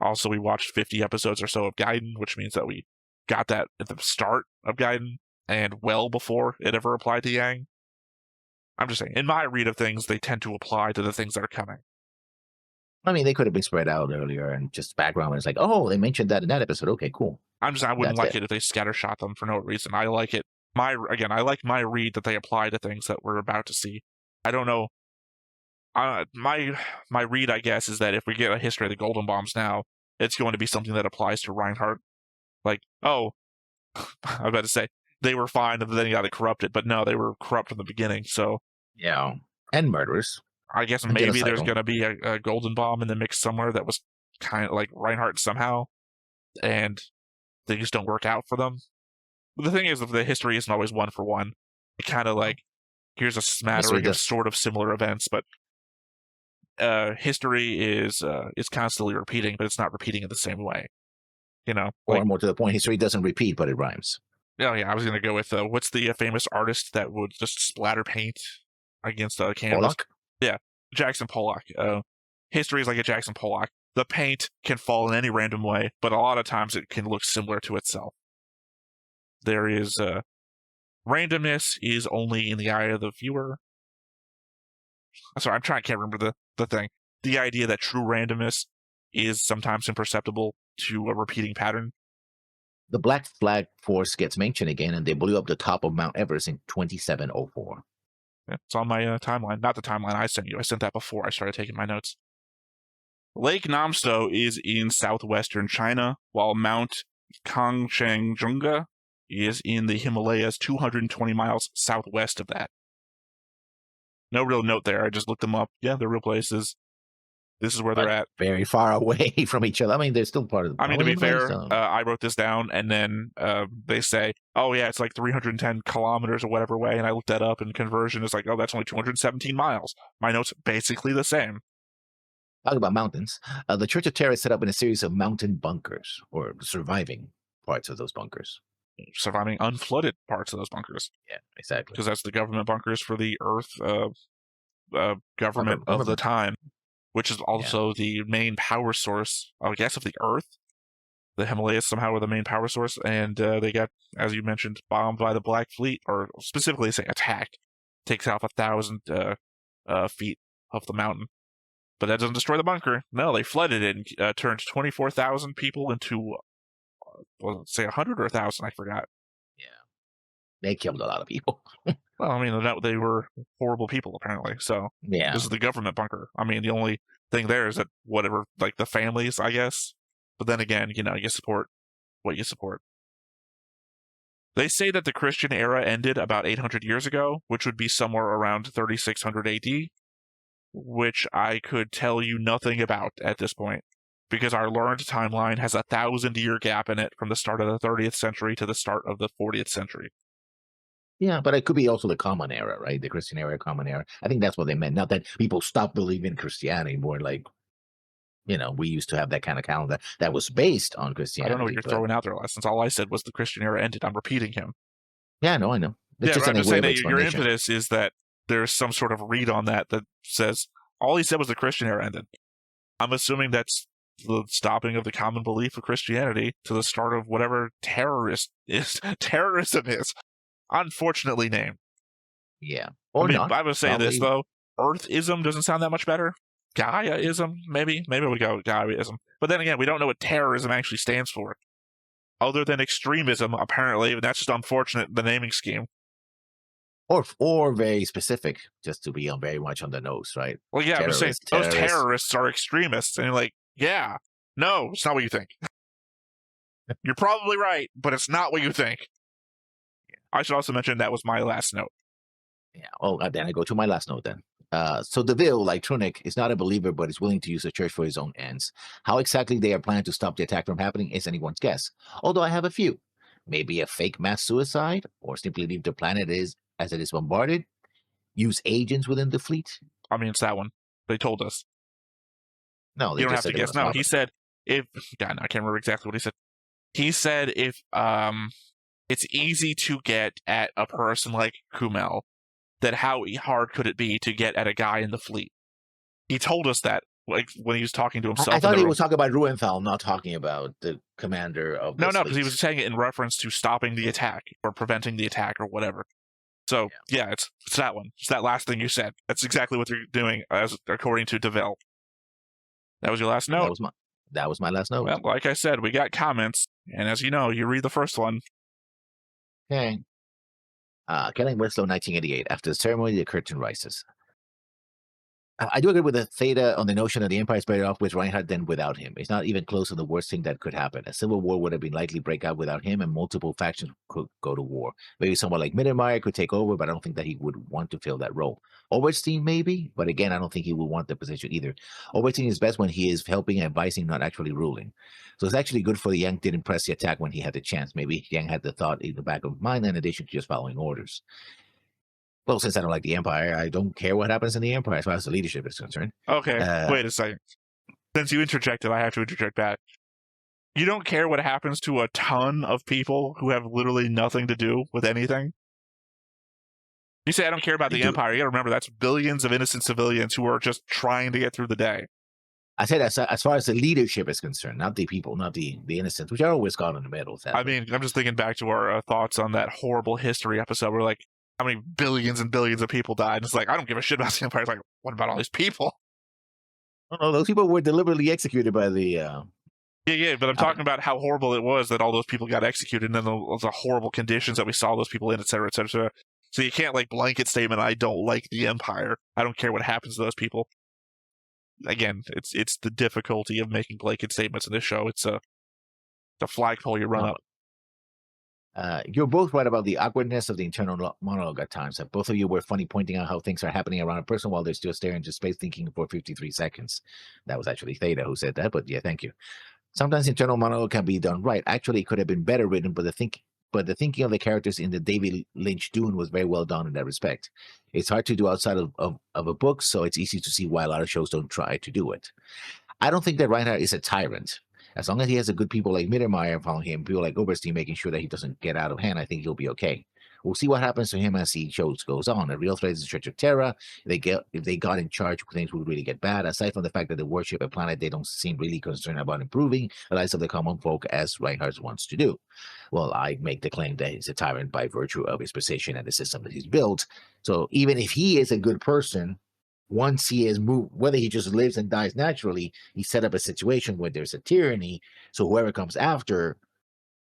Also, we watched 50 episodes or so of Gaiden, which means that we got that at the start of Gaiden and well before it ever applied to Yang. I'm just saying, in my read of things, they tend to apply to the things that are coming. I mean, they could have been spread out earlier and just background. It's like, oh, they mentioned that in that episode. Okay, cool. I wouldn't like it if they scattershot them for no reason. I like it. I like my read that they apply to things that we're about to see. I don't know. My read, I guess, is that if we get a history of the Golden Bombs now, it's going to be something that applies to Reinhardt. Like, I was about to say, they were fine and then got corrupted, but no, they were corrupt from the beginning, so... Yeah, and murderers. I guess maybe there's going to be a Golden Bomb in the mix somewhere that was kind of like Reinhardt somehow, and things don't work out for them. But the thing is that the history isn't always one for one. It kind of like, here's a smattering of sort of similar events, but history is constantly repeating, but it's not repeating in the same way. Or more to the point, history doesn't repeat, but it rhymes. Oh yeah, I was going to go with, what's the famous artist that would just splatter paint against a canvas? Pollock? Yeah, Jackson Pollock. History is like a Jackson Pollock. The paint can fall in any random way, but a lot of times it can look similar to itself. There is randomness is only in the eye of the viewer. Sorry, I can't remember the thing. The idea that true randomness is sometimes imperceptible to a repeating pattern. The Black Flag Force gets mentioned again, and they blew up the top of Mount Everest in 2704. Yeah, it's on my timeline. Not the timeline I sent you. I sent that before I started taking my notes. Lake Namsto is in southwestern China, while Mount Kangchenjunga is in the Himalayas 220 miles southwest of that. No real note there. I just looked them up. Yeah, they're real places. This is where they're at. Very far away from each other. I mean, they're still part of the... I mean, to be fair, I wrote this down, and then they say, oh, yeah, it's like 310 kilometers or whatever way, and I looked that up, and conversion is like, oh, that's only 217 miles. My note's basically the same. Talking about mountains, the Church of Terra is set up in a series of mountain bunkers, or surviving parts of those bunkers. Surviving unflooded parts of those bunkers. Yeah, exactly. Because that's the government bunkers for the Earth government of the time, which is also the main power source, I guess, of the Earth. The Himalayas somehow were the main power source, and they got, as you mentioned, bombed by the Black Fleet, or specifically say attacked. Takes off 1,000 feet of the mountain. But that doesn't destroy the bunker. No, they flooded it and turned 24,000 people into, say 100 or 1,000, I forgot. Yeah. They killed a lot of people. Well, I mean, they were horrible people, apparently. So, yeah. This is the government bunker. I mean, the only thing there is that whatever, like the families, I guess. But then again, you support what you support. They say that the Christian era ended about 800 years ago, which would be somewhere around 3600 AD, which I could tell you nothing about at this point, because our learned timeline has a 1,000-year gap in it from the start of the 30th century to the start of the 40th century. Yeah, but it could be also the common era, right? The Christian era, common era. I think that's what they meant. Not that people stopped believing in Christianity, more like, we used to have that kind of calendar that was based on Christianity. I don't know what you're throwing out there, Lessons. All I said was the Christian era ended. I'm repeating him. Yeah, no, I know. It's I'm just saying that your impetus is that there's some sort of read on that says all he said was the Christian era ended. I'm assuming that's the stopping of the common belief of Christianity to the start of whatever terrorism is. Unfortunately named. Yeah. I was saying this, though. Earthism doesn't sound that much better. Gaiaism, maybe we go Gaiaism. But then again, we don't know what terrorism actually stands for, other than extremism. Apparently, that's just unfortunate. The naming scheme, or very specific, just to be on very much on the nose, right? Well, yeah, I'm just saying those terrorists are extremists, and you're like, yeah, no, it's not what you think. You're probably right, but it's not what you think. I should also mention that was my last note. Yeah. Oh, then I go to my last note then. So Deville, like Trunick, is not a believer, but is willing to use the church for his own ends. How exactly they are planning to stop the attack from happening is anyone's guess. Although I have a few. Maybe a fake mass suicide, or simply leave the planet as it is bombarded. Use agents within the fleet. I mean, it's that one. They told us. No, you don't have to guess. No, he said if. God, no, I can't remember exactly what he said. He said if it's easy to get at a person like Kumel, that how hard could it be to get at a guy in the fleet? He told us that, like, when he was talking to himself. I thought he was talking about Ruenthal, not talking about the commander of the No, because he was saying it in reference to stopping the attack or preventing the attack or whatever. So, yeah, it's that one. It's that last thing you said. That's exactly what they're doing, as according to Deville. That was your last note? That was my last note. Well, like I said, we got comments, and as you know, you read the first one. Okay. Killing Winslow, 1988. After the ceremony, the curtain rises. I do agree with the Theta on the notion that the Empire is better off with Reinhard than without him. It's not even close to the worst thing that could happen. A civil war would have been likely break out without him, and multiple factions could go to war. Maybe someone like Mittermeier could take over, but I don't think that he would want to fill that role. Oberstein, maybe, but again, I don't think he would want the position either. Oberstein is best when he is helping and advising, not actually ruling. So it's actually good for the Yang didn't press the attack when he had the chance. Maybe Yang had the thought in the back of mind in addition to just following orders. Well, since I don't like the Empire, I don't care what happens in the Empire as far as the leadership is concerned. Okay, wait a second. Since you interjected, I have to interject back. You don't care what happens to a ton of people who have literally nothing to do with anything? You say I don't care about the Empire. You gotta remember, that's billions of innocent civilians who are just trying to get through the day. I said as far as the leadership is concerned, not the people, not the innocents, which are always caught in the middle. I mean, I'm just thinking back to our thoughts on that horrible history episode. We're like, how many billions and billions of people died? And it's like, I don't give a shit about the Empire. It's like, what about all these people? No, those people were deliberately executed by the... Yeah, but I'm talking about how horrible it was that all those people got executed, and then the horrible conditions that we saw those people in, et cetera, et cetera. So you can't, like, blanket statement, I don't like the Empire. I don't care what happens to those people. Again, it's the difficulty of making blanket statements in this show. It's the flagpole you run up. You're both right about the awkwardness of the internal monologue at times. Both of you were funny pointing out how things are happening around a person while they're still staring into space thinking for 53 seconds. That was actually Theta who said that, but yeah, thank you. Sometimes internal monologue can be done right. Actually, it could have been better written, but the thinking of the characters in the David Lynch Dune was very well done in that respect. It's hard to do outside of a book, so it's easy to see why a lot of shows don't try to do it. I don't think that Reinhard is a tyrant. As long as he has a good people like Mittermeier following him, people like Oberstein making sure that he doesn't get out of hand, I think he'll be okay. We'll see what happens to him as the show goes on. A real threat is the Church of Terra. If they got in charge, things would really get bad. Aside from the fact that they worship a planet they don't seem really concerned about improving the lives of the common folk as Reinhardt wants to do. Well, I make the claim that he's a tyrant by virtue of his position and the system that he's built. So even if he is a good person, once he is moved, whether he just lives and dies naturally, he set up a situation where there's a tyranny. So whoever comes after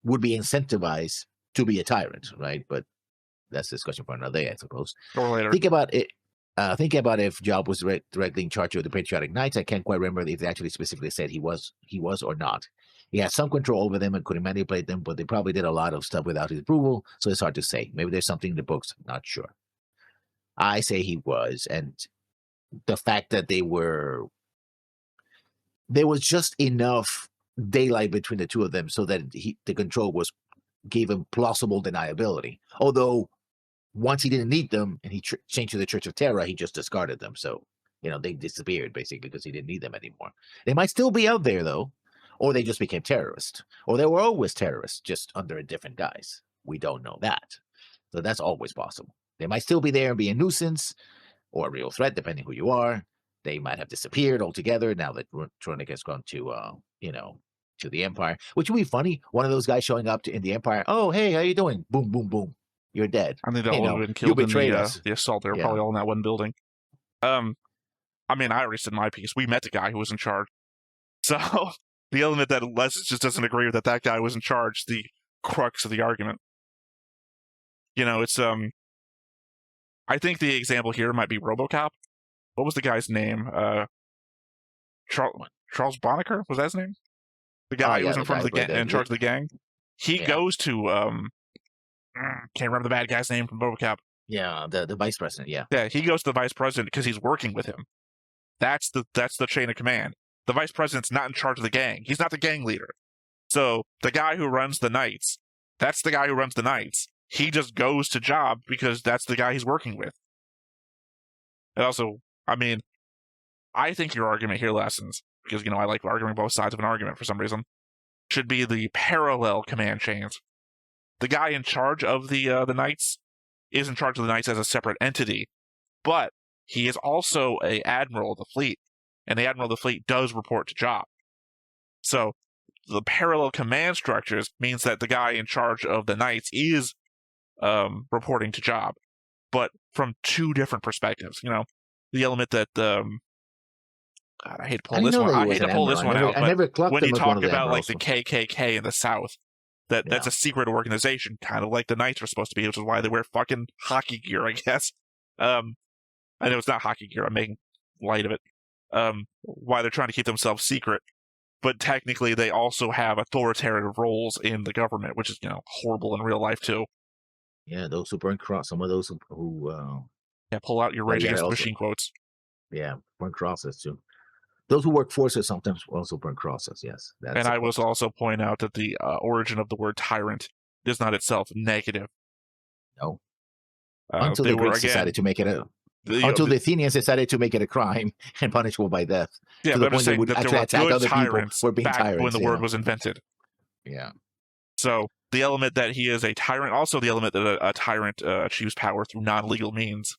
would be incentivized to be a tyrant, right? But that's a discussion for another day, I suppose. Or later. Think about it. Think about if Job was directly in charge of the Patriotic Knights. I can't quite remember if they actually specifically said he was or not. He had some control over them and couldn't manipulate them, but they probably did a lot of stuff without his approval, so it's hard to say. Maybe there's something in the books, not sure. I say he was, and the fact that there was just enough daylight between the two of them so that the control gave him plausible deniability. Although once he didn't need them and he changed to the Church of Terra, he just discarded them. So, they disappeared basically because he didn't need them anymore. They might still be out there though, or they just became terrorists, or they were always terrorists, just under a different guise. We don't know that. So that's always possible. They might still be there and be a nuisance or a real threat, depending who you are. They might have disappeared altogether now that Tronick has gone to, to the Empire, which would be funny. One of those guys showing up in the Empire. Oh, hey, how you doing? Boom, boom, boom. You're dead. I think they all would have been killed in the assault. They were probably all in that one building. I mean, I already said my piece. We met the guy who was in charge. So the element that Lessons just doesn't agree with that guy was in charge, the crux of the argument. It's I think the example here might be RoboCop. What was the guy's name? Charles Bonacker? Was that his name? The guy who was in charge of the gang. He goes to can't remember the bad guy's name from RoboCop. Yeah, the vice president. Yeah. Yeah, he goes to the vice president because he's working with him. That's the chain of command. The vice president's not in charge of the gang. He's not the gang leader. So the guy who runs the Knights, that's the guy who runs the Knights. He just goes to job because that's the guy he's working with. And also, I mean, I think your argument here, Lessons, because, I like arguing both sides of an argument for some reason, should be the parallel command chains. The guy in charge of the Knights is in charge of the Knights as a separate entity, but he is also an admiral of the fleet, and the admiral of the fleet does report to job. So the parallel command structures means that the guy in charge of the Knights is reporting to job, but from two different perspectives. The element that God, I hate to pull this one. I hate to pull this one out. But when you talk about like the KKK in the South, that's a secret organization, kind of like the Knights are supposed to be, which is why they wear fucking hockey gear, I guess. I know it's not hockey gear. I'm making light of it. Why they're trying to keep themselves secret, but technically they also have authoritative roles in the government, which is horrible in real life too. Yeah, those who burn cross. Some of those who pull out your Rage Against the Machine quotes. Yeah, burn crosses too. Those who work forces sometimes also burn crosses. Yes, and I will also point out that the origin of the word tyrant is not itself negative. No, until the Greeks decided to make it until the Athenians decided to make it a crime and punishable by death. Yeah, to the point they would actually attack other people for being tyrants when the word was invented. Yeah. So the element that he is a tyrant, also the element that a tyrant achieves power through non-legal means.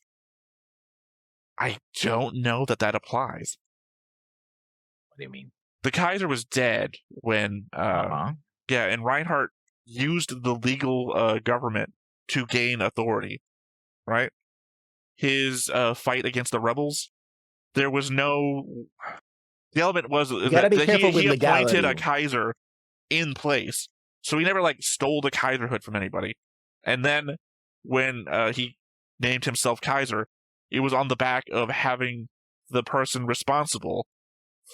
I don't know that applies. What do you mean? The Kaiser was dead when, and Reinhardt used the legal government to gain authority, right? His fight against the rebels, there was no... The element was that he appointed a Kaiser in place. So he never, stole the Kaiserhood from anybody. And then when he named himself Kaiser, it was on the back of having the person responsible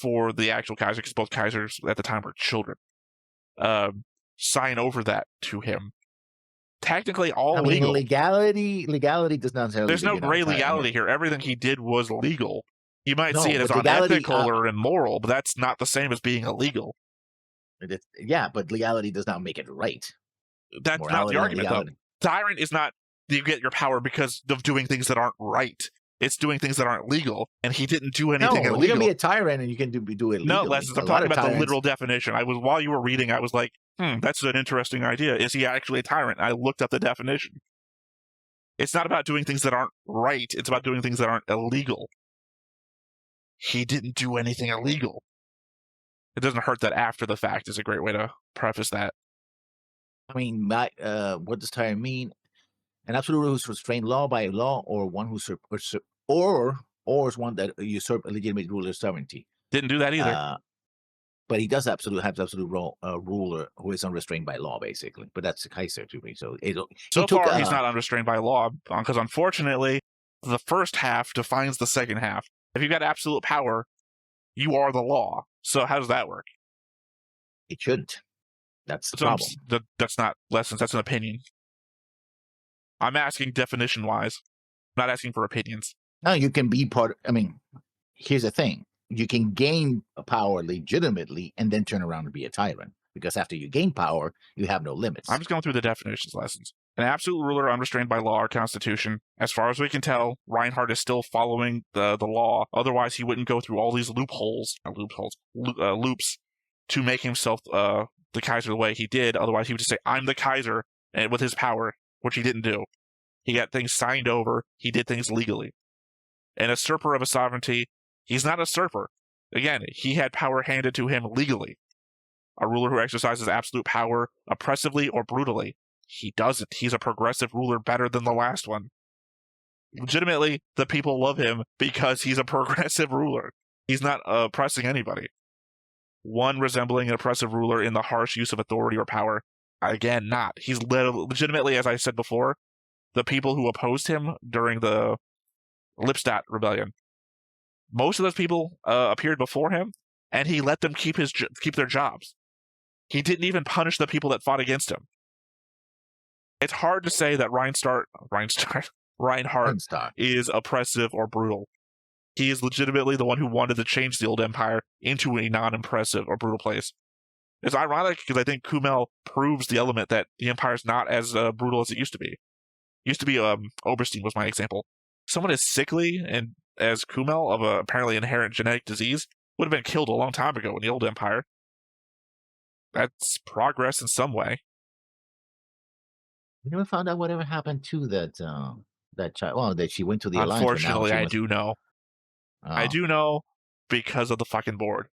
for the actual Kaiser, because both Kaisers at the time were children, sign over that to him. Technically, legal. Legality does not necessarily. There's no gray legality here. Everything he did was legal. You might see it as unethical or immoral, but that's not the same as being illegal. Yeah, but legality does not make it right. That's morality, not the argument, though. Tyrant is not you get your power because of doing things that aren't right. It's doing things that aren't legal, and he didn't do anything illegal. You can be a tyrant and you can do it legally. No, Lessons, I'm talking about the literal definition. While you were reading, I was like, that's an interesting idea. Is he actually a tyrant? I looked up the definition. It's not about doing things that aren't right. It's about doing things that aren't illegal. He didn't do anything illegal. It doesn't hurt that after the fact is a great way to preface that. I mean, what does tyrant mean? An absolute ruler who's restrained law by law, or one who is one that usurp a legitimate ruler's sovereignty. Didn't do that either. But he does have absolute ruler who is unrestrained by law, basically. But that's the Kaiser to me. So far, he's not unrestrained by law, because unfortunately, the first half defines the second half. If you've got absolute power, you are the law. So how does that work? It shouldn't. That's the problem. That's not Lessons. That's an opinion. I'm asking definition-wise, not asking for opinions. No, you can be part... I mean, here's the thing. You can gain power legitimately and then turn around and be a tyrant. Because after you gain power, you have no limits. I'm just going through the definitions, Lessons. An absolute ruler unrestrained by law or constitution. As far as we can tell, Reinhardt is still following the law. Otherwise, he wouldn't go through all these loops to make himself the Kaiser the way he did. Otherwise, he would just say, I'm the Kaiser, and with his power, which he didn't do. He got things signed over. He did things legally. And a usurper of a sovereignty, he's not a usurper. Again, he had power handed to him legally. A ruler who exercises absolute power oppressively or brutally. He doesn't. He's a progressive ruler better than the last one. legitimately, the people love him because he's a progressive ruler. He's not oppressing anybody. One resembling an oppressive ruler in the harsh use of authority or power. Again, not. He's legitimately, as I said before, the people who opposed him during the Lipstadt rebellion. Most of those people appeared before him, and he let them keep their jobs. He didn't even punish the people that fought against him. It's hard to say that Reinhard is oppressive or brutal. He is legitimately the one who wanted to change the old empire into a non-impressive or brutal place. It's ironic because I think Kummel proves the element that the empire is not as brutal as it used to be. Oberstein was my example. Someone as sickly and as Kummel of a apparently inherent genetic disease would have been killed a long time ago in the old empire. That's progress in some way. We never found out whatever happened to that child. Well, that she went to the alliance. Unfortunately, I do know. I do know because of the fucking board.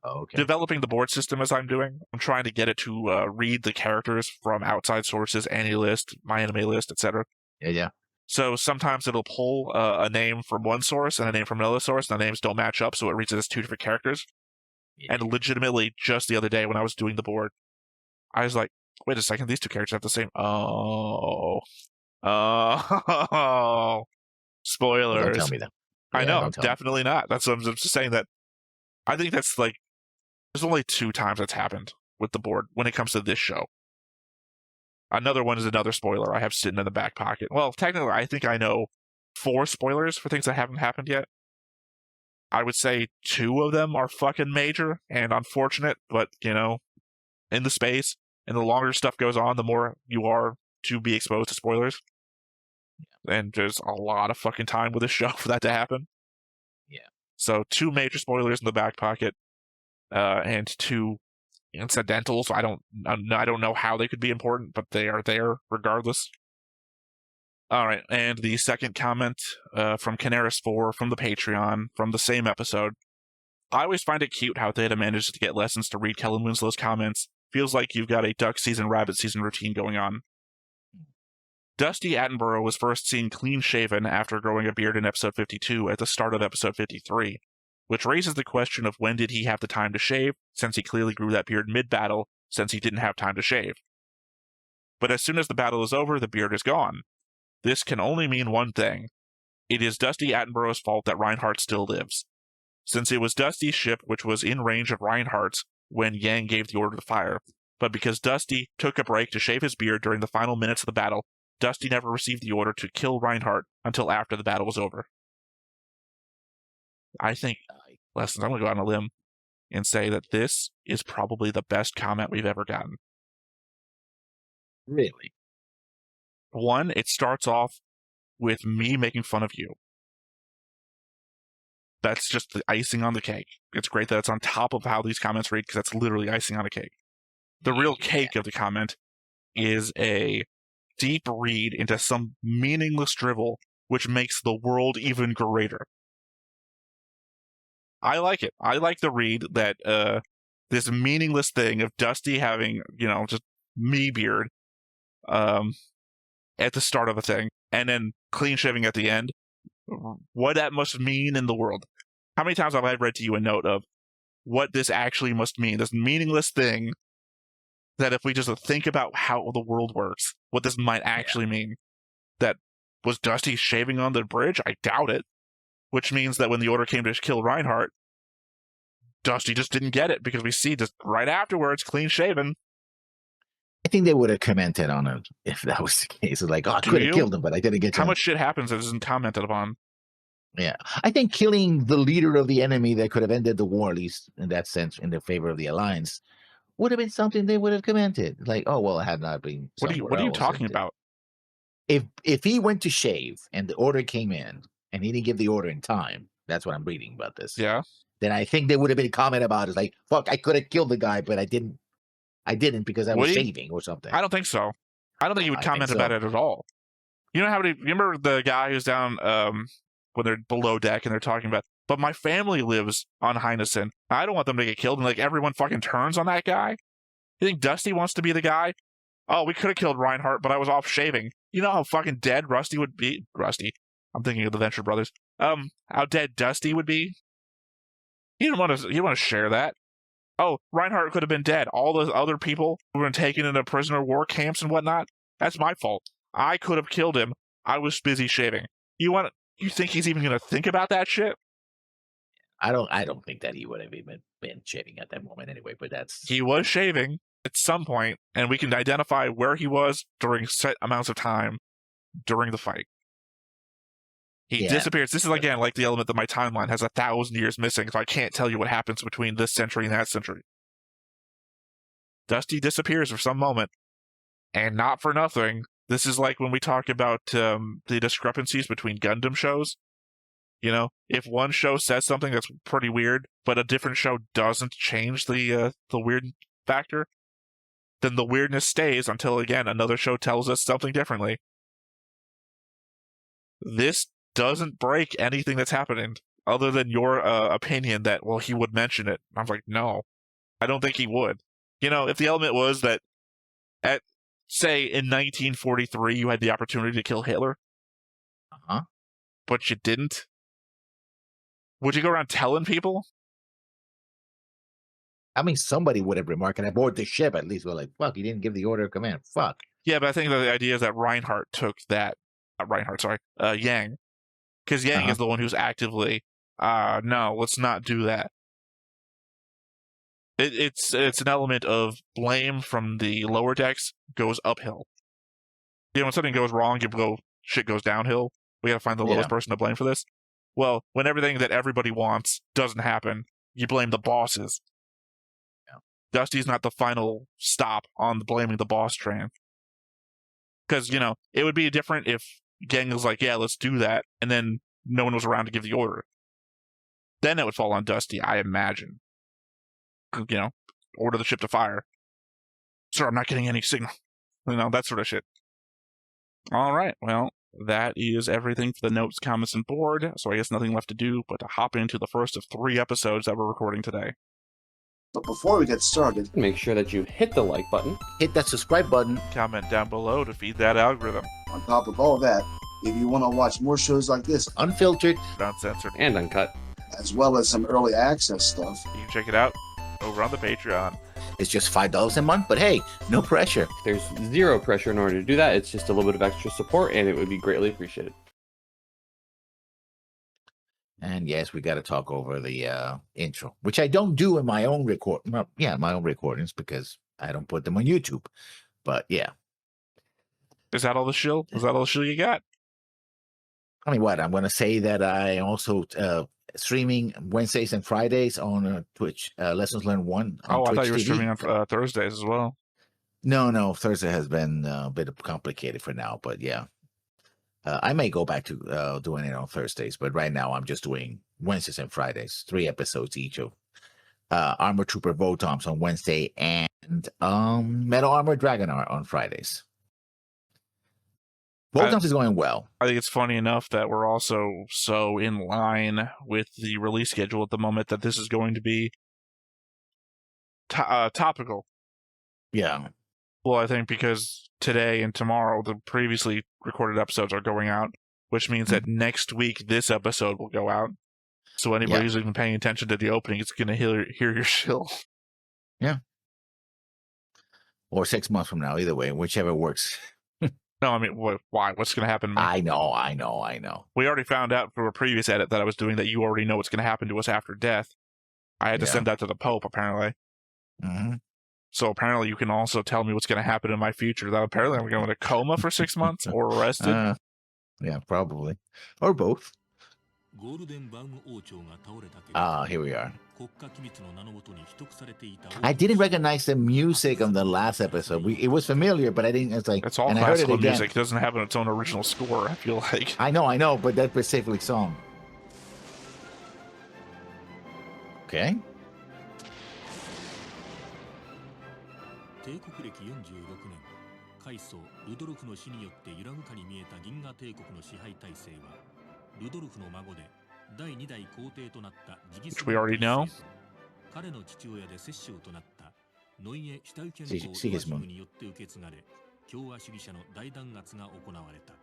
Oh, okay. Developing the board system as I'm doing, I'm trying to get it to read the characters from outside sources, AniList, MyAnimeList, etc. Yeah. So sometimes it'll pull a name from one source and a name from another source, and the names don't match up, so it reads it as two different characters. Yeah. And legitimately, just the other day when I was doing the board, I was like, wait a second, these two characters have the same... Oh. Spoilers. Don't tell me that. Yeah, I know, definitely not. That's what I'm just saying that I think that's like, there's only 2 times that's happened with the board when it comes to this show. Another one is another spoiler I have sitting in the back pocket. Well, technically, I think I know 4 spoilers for things that haven't happened yet. I would say 2 of them are fucking major and unfortunate, but, in the space, and the longer stuff goes on, the more you are to be exposed to spoilers. And there's a lot of fucking time with this show for that to happen. Yeah. So 2 major spoilers in the back pocket, and 2 incidentals. I don't know how they could be important, but they are there regardless. All right, and the second comment from Canaris4 from the Patreon from the same episode. I always find it cute how Theta manages to get lessons to read Kellen Winslow's comments. Feels like you've got a duck season, rabbit season routine going on. Dusty Attenborough was first seen clean-shaven after growing a beard in episode 52 at the start of episode 53, which raises the question of when did he have the time to shave, since he clearly grew that beard mid-battle, since he didn't have time to shave. But as soon as the battle is over, the beard is gone. This can only mean one thing. It is Dusty Attenborough's fault that Reinhardt still lives. Since it was Dusty's ship which was in range of Reinhardt's when Yang gave the order to fire, but because Dusty took a break to shave his beard during the final minutes of the battle, Dusty never received the order to kill Reinhardt until after the battle was over. I think, Lessons, I'm going to go on a limb and say that this is probably the best comment we've ever gotten. Really? 1, it starts off with me making fun of you. That's just the icing on the cake. It's great that it's on top of how these comments read, because that's literally icing on a cake. The real cake of the comment is a deep read into some meaningless drivel, which makes the world even greater. I like it. I like the read that this meaningless thing of Dusty having, just me beard at the start of a thing, and then clean shaving at the end. What that must mean in the world. How many times have I read to you a note of what this actually must mean? This meaningless thing that if we just think about how the world works, what this might actually mean. That was Dusty shaving on the bridge? I doubt it. Which means that when the order came to kill Reinhardt, Dusty just didn't get it, because we see just right afterwards, clean shaven. I think they would have commented on it if that was the case. It's like, I could have killed him, but I didn't get to him. How much shit happens that isn't commented upon? Yeah. I think killing the leader of the enemy that could have ended the war, at least in that sense, in the favor of the Alliance, would have been something they would have commented. Like, oh, well, it had not been. What are you talking about? If he went to shave and the order came in and he didn't give the order in time, that's what I'm reading about this. Yeah. Then I think there would have been a comment about it. It's like, fuck, I could have killed the guy, but I didn't because I was shaving or something. I don't think so. I don't think he would comment about it at all. You know remember the guy who's down when they're below deck and they're talking about, but my family lives on Heinessen. I don't want them to get killed, and like everyone fucking turns on that guy. You think Dusty wants to be the guy? Oh, we could have killed Reinhardt, but I was off shaving. You know how fucking dead Rusty would be? Rusty. I'm thinking of the Venture Brothers. How dead Dusty would be? He didn't want to share that. Oh, Reinhardt could have been dead. All those other people who were taken into prisoner of war camps and whatnot, that's my fault. I could have killed him. I was busy shaving. You think he's even going to think about that shit? I don't think that he would have even been shaving at that moment anyway, but He was shaving at some point, and we can identify where he was during set amounts of time during the fight. He disappears. This is, again, like the element that my timeline has 1,000 years missing, so I can't tell you what happens between this century and that century. Dusty disappears for some moment, and not for nothing. This is like when we talk about the discrepancies between Gundam shows. You know, if one show says something that's pretty weird, but a different show doesn't change the weird factor, then the weirdness stays until, again, another show tells us something differently. This doesn't break anything that's happening, other than your opinion that, well, he would mention it. I was like, no, I don't think he would. You know, if the element was that, say, in 1943, you had the opportunity to kill Hitler, but you didn't, would you go around telling people? I mean, somebody would have remarked, and aboard the ship, at least we're like, fuck, he didn't give the order of command. Fuck. Yeah, but I think that the idea is that Reinhardt took that. Yang. Because Yang is the one who's actively, no, let's not do that. It's an element of blame from the lower decks goes uphill. You know, when something goes wrong, shit goes downhill. We gotta find the lowest person to blame for this. Well, when everything that everybody wants doesn't happen, you blame the bosses. Yeah. Dusty's not the final stop on blaming the boss train. Because, you know, it would be different if Gang was like, yeah, let's do that, and then no one was around to give the order. Then it would fall on Dusty, I imagine. You know, order the ship to fire. Sir, I'm not getting any signal. You know, that sort of shit. All right, well, that is everything for the notes, comments, and board, so I guess nothing left to do but to hop into the first of 3 episodes that we're recording today. But before we get started, make sure that you hit the like button, hit that subscribe button, comment down below to feed that algorithm. On top of all that, if you want to watch more shows like this, unfiltered, uncensored, and uncut, as well as some early access stuff, you can check it out over on the Patreon. It's just $5 a month, but hey, no pressure. There's zero pressure in order to do that. It's just a little bit of extra support, and it would be greatly appreciated. And yes, we got to talk over the intro, which I don't do in my own my own recordings because I don't put them on YouTube. But yeah. Is that all the shill? Is that all the shill you got? I mean, what? I'm going to say that I also streaming Wednesdays and Fridays on Twitch. Lessons Learned 1 on I Twitch thought you were TV. streaming on Thursdays as well. No. Thursday has been a bit complicated for now, but yeah. I may go back to doing it on Thursdays, but right now I'm just doing Wednesdays and Fridays, 3 episodes each of Armor Trooper Votoms on Wednesday and Metal Armor Dragonar on Fridays. Votoms is going well. I think it's funny enough that we're also so in line with the release schedule at the moment that this is going to be topical. Yeah. Well, I think because today and tomorrow, the previously recorded episodes are going out, which means that next week, this episode will go out. So anybody who's even paying attention to the opening is going to hear your shill. Yeah. Or 6 months from now, either way, whichever works. No, I mean, why? What's going to happen? I know. We already found out from a previous edit that I was doing that you already know what's going to happen to us after death. I had to send that to the Pope, apparently. Mm-hmm. So apparently you can also tell me what's going to happen in my future. That apparently I'm going to coma for 6 months or arrested. Yeah, probably. Or both. Here we are. I didn't recognize the music on the last episode. It was familiar, but I didn't. It's like it's all classical music. It doesn't have its own original score. I feel like. I know, but that specific song. Okay. 帝国歴46年、開祖ルドルフの死によって揺らぐかに見えた銀河帝国の支配体制は、ルドルフの孫で第2代皇帝となったジギスwe already know. 彼の父親で摂政となったノイエ・シュタウケン公によって受け継がれ、共和主義者の大弾圧が行われた。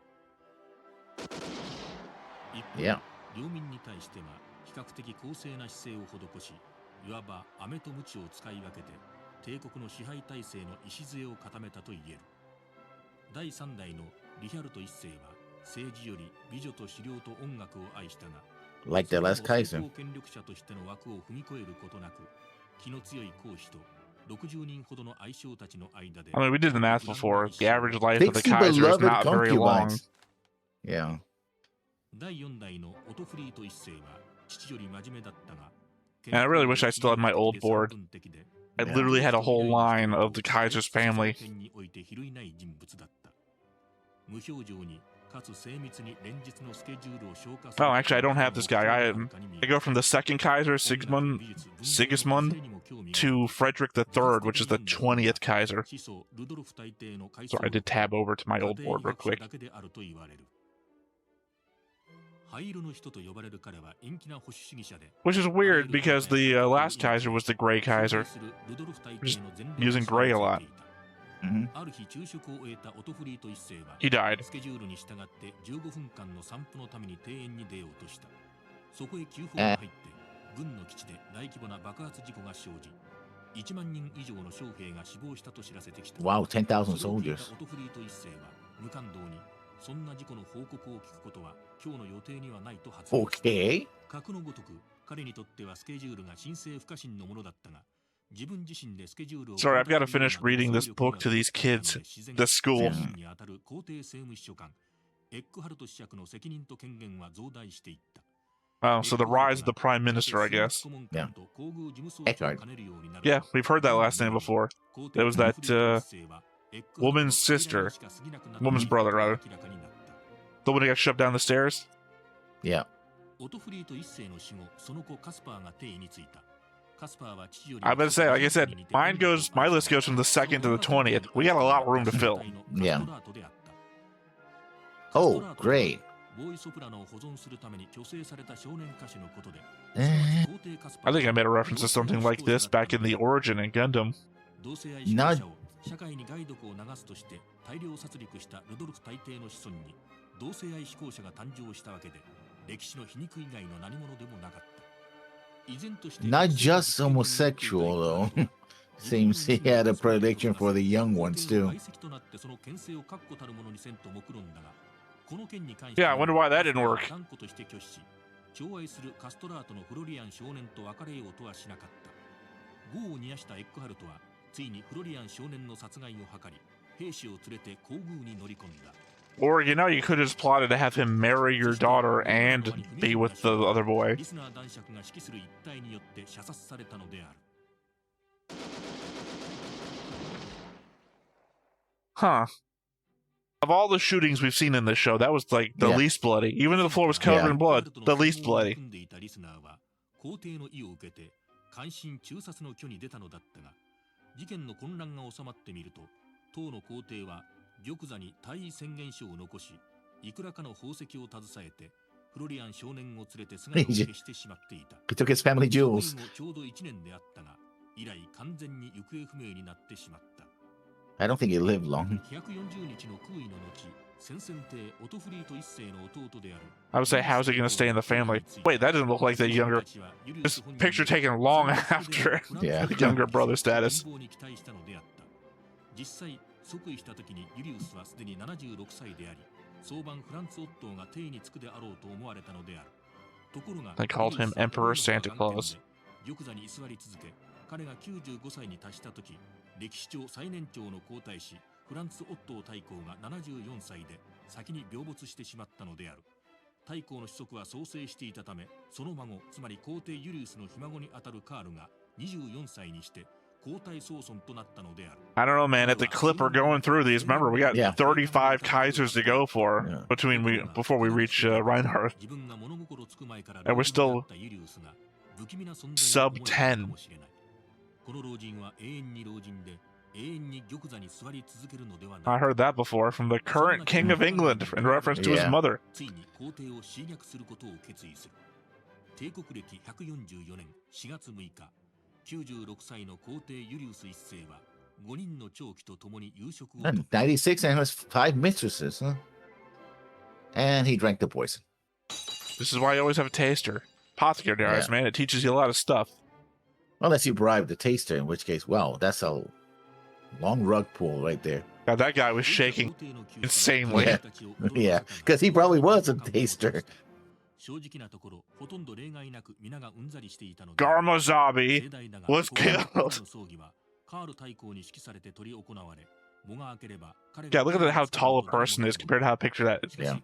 一方、 Yeah. 領民に対しては比較的公正な姿勢を施し、いわば飴と鞭を使い分けて帝国の支配体制の礎を固めたと言える。第3代のリヒャルト1世は政治より美女と資料と音楽を愛したが、 Like the last 最 Kaiser. 高権力者としての枠を踏み越えることなく、気の強い公使と60人ほどの愛称たちの間で、 I mean, we did the math before. The average life of the 60 Kaiser is beloved not very long. concubines. Yeah. 第4代のオトフリート1世は父より真面目だったが、 And I really wish I still had my old board. I literally had a whole line of the Kaiser's family. 無表情にかつ精密に連日のスケジュールを消化する。 Oh, actually, I don't have this guy. I go from the second Kaiser, Sigismund, to Frederick III, which is the 20th Kaiser. So I did tab over to my old board real quick. Which is weird because the last Kaiser was the Gray Kaiser. Just using gray a lot. Mm-hmm. He died. スケジュールに従って15分間の散歩のために庭園に出ようとした。そこへ急報が入って、軍の基地で大規模な爆発事故が生じ、1万人以上の将兵が死亡したと知らせてきた。 Wow, 10,000 soldiers. オトフリート一世は無感動に、そんな事故の報告を聞くことは今日の予定にはないと発言。 Okay. 格のごとく、彼にとってはスケジュールが神聖不可侵のものだったが、 Sorry, I've got to finish reading this book to these kids. The school. Oh, so the rise of the Prime Minister, I guess. Yeah. Eckhart. Yeah, we've heard that last name before. It was that woman's sister. Woman's brother, rather. The one who got shoved down the stairs? Yeah. I better say, like I said, my list goes from the 2nd to the 20th. We got a lot of room to fill. Yeah. Oh, great. I think I made a reference to something like this back in the Origin in Gundam. Not... 社会に害毒を流すとして大量殺戮したルドルフ大帝の子孫に同性愛志向者が誕生したわけで、歴史の皮肉以外の何者でもなかった。 Not just homosexual, though. Seems he had a prediction for the young ones, too. Yeah, I wonder why that didn't work. Or, you know, you could have just plotted to have him marry your daughter and be with the other boy. Huh. Of all the shootings we've seen in this show, that was like the least bloody. Even though the floor was covered in blood, the least bloody. 玉座に退位宣言書を残し、いくらかの宝石を携えて、フロリアン少年を連れて姿を消してしまっていた。He took his family jewels. ちょうど1年であったが、以来完全に行方不明になってしまった。I don't think he lived long. 140日の空位の後、先々帝オトフリート一世の弟である。I would say, how's he going to stay in the family? Wait, that doesn't look like the younger. This picture taken long after the younger brother status. 実際、即位した時にユリウスはすでに76歳であり、早晩フランツ・オットーが帝に就くであろうと思われたのである。ところが、 They called him Emperor Santa Claus. 玉座に居座り続け、彼が95歳に達した時、歴史上最年長の皇太子フランツ・オットー大公が74歳で先に病没してしまったのである。大公の子息は創生していたため、その孫、つまり皇帝ユリウスのひ孫にあたるカールが24歳にして、 I don't know, man. At the clip we're going through these, remember, we got 35 Kaisers to go for before we reach Reinhard. And we're still sub 10. I heard that before from the current King of England in reference to his mother. 96歳の皇帝ユリウス一世は And 96 and has 5 mistresses, huh? And he drank the poison. This is why you always have a taster. Apothecary diaries, man. It teaches you a lot of stuff. Unless you bribe the taster, in which case, well, that's a long rug pull right there. God, that guy was shaking insanely. Yeah, yeah, because he probably was a taster. Garmazabi was killed. Yeah, look at how tall a person is compared to how I picture that. Yeah.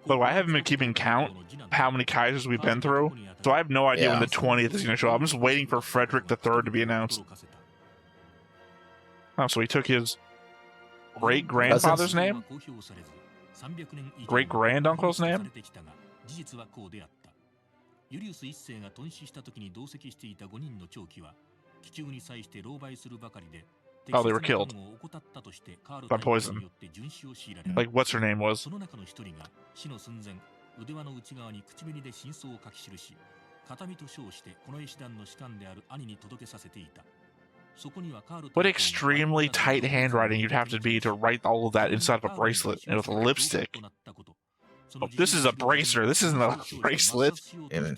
But I haven't been keeping count how many Kaisers we've been through, so I have no idea when the 20th is going to show up. I'm just waiting for Frederick III to be announced. Oh, so he took his great-grandfather's name? Great-granduncle's name? Oh, they were killed by poison. Like, what's her name was? What extremely tight handwriting you'd have to be to write all of that inside of a bracelet and with lipstick. Oh, this is a bracer. This isn't a bracelet. Yeah.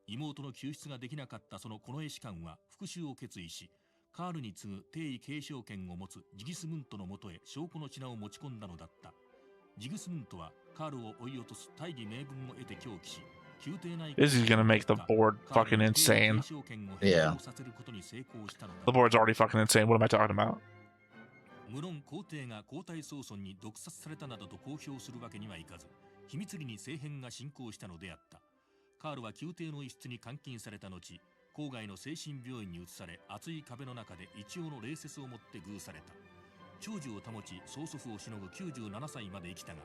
妹の救出ができなかったその近衛士官は復讐を決意し、カールに次ぐ帝位継承権を持つジギスムントのもとへ証拠の品を持ち込んだのだった。ジギスムントはカールを追い落とす大義名分を得て狂気し、宮廷内 This is gonna make the board fucking insane. Yeah. The board's already fucking insane. What am I talking about? 無論皇帝が皇太宗孫に毒殺されたなどと公表するわけにはいかず、秘密裏に政変が進行したのであった。カールは宮廷の一室に監禁された後、郊外の精神病院に移され、厚い壁の中で一応の礼節をもって偶された。長寿を保ち、曽祖父をしのぐ97歳まで生きたが、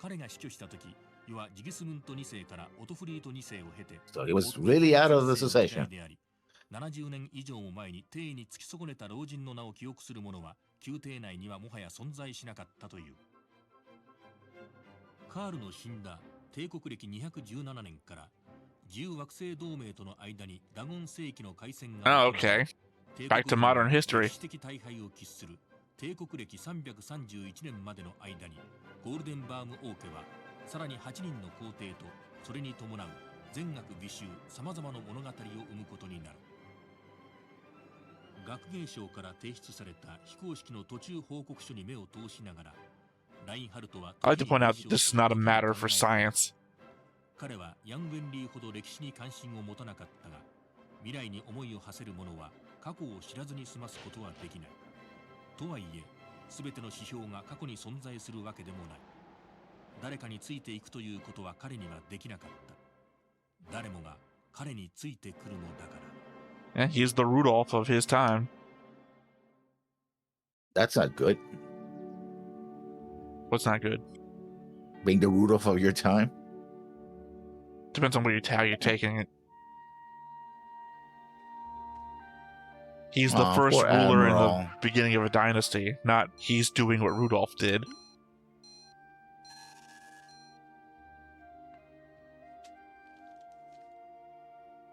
彼が死去した時、世はジギスムント2世からオトフリート2世を経て、So he was really out of the succession. 70年以上も前に帝位に突き損ねた老人の名を記憶する者は、宮廷内にはもはや存在しなかったという。カールの死んだ帝国歴217年から、自由惑星同盟との間にダゴン世紀の海戦が Oh, okay. Back to modern history. 歴史的大敗を喫する帝国歴331年までの間にゴールデンバーム王家はさらに8人の皇帝とそれに伴う全学美醜さまざまな物語を生むことになる。学芸省から提出された非公式の途中報告書に目を通しながら、ラインハルトは I like to point out that this is not a matter for science. 彼はヤン・ウェンリーほど歴史に関心を持たなかったが、未来に思いを馳せる者は過去を知らずに済ますことはできない。とはいえ、すべての指標が過去に存在するわけでもない。誰かについていくということは彼にはできなかった。誰もが彼についてくるのだから。Yeah, he's the Rudolph of his time. That's not good. What's not good? Being the Rudolph of your time. Depends on how you're taking it. He's the first poor ruler in the Admiral. beginning of a dynasty, not he's doing what Rudolph did.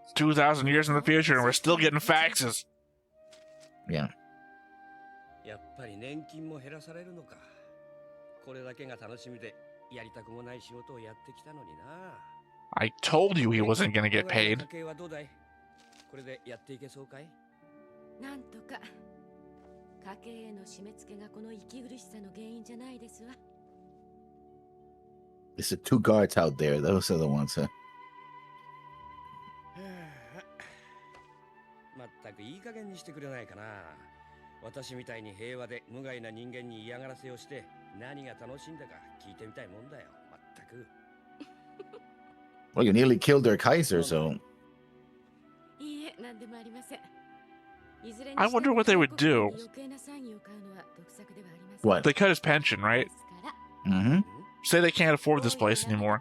It's 2,000 years in the future and we're still getting faxes. Yeah. やっぱり年金も減らされるのか。これだけが楽しみでやりたくもない仕事をやってきたのにな。I told you he wasn't gonna get paid. 家計はどうだい？これでやっていけそうかい？なんとか家計への締め付けがこの息苦しさの原因じゃないですわ。There's the 2 guards out there. Those are the ones, huh? まったくいい加減にしてくれないかな。私みたいに平和で無害な人間に嫌がらせをして何が楽しいんだか聞いてみたいもんだよ。まったく。Well, you nearly killed their Kaiser, so. I wonder what they would do. What? They cut his pension, right? Mm-hmm. Say they can't afford this place anymore.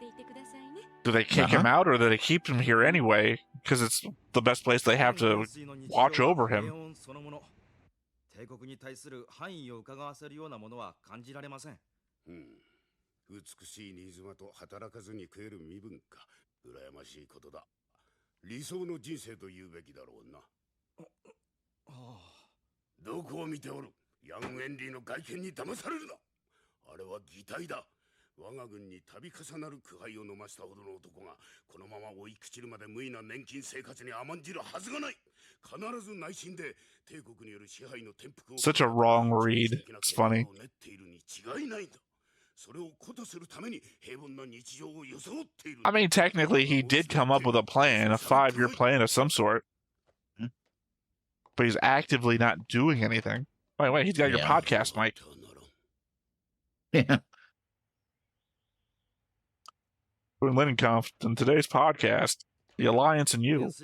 Do they kick him out or do they keep him here anyway? Because it's the best place they have to watch over him. 帝国に対する範囲を伺わせるようなものは感じられません。美しい新妻と働かずに食える身分か。羨ましいことだ。理想の人生と言うべきだろうな。どこを見ておる。ヤン・ウェンリーの外見に騙されるな。あれは擬態だ。我が軍に度重なる苦杯を飲ましたほどの男がこのまま追い朽ちるまで無為な年金生活に甘んじるはずがない。必ず内心で帝国による支配の転覆を Such a wrong read. It's funny. 練っているに違いないんだ。それをことするために平凡な日常を装っている。I mean, technically, he did come up with a plan, a 5-year plan of some sort. But he's actively not doing anything. Wait, he's got your podcast mic. Yeah. We're Linenkampf, in today's podcast, the Alliance and You. This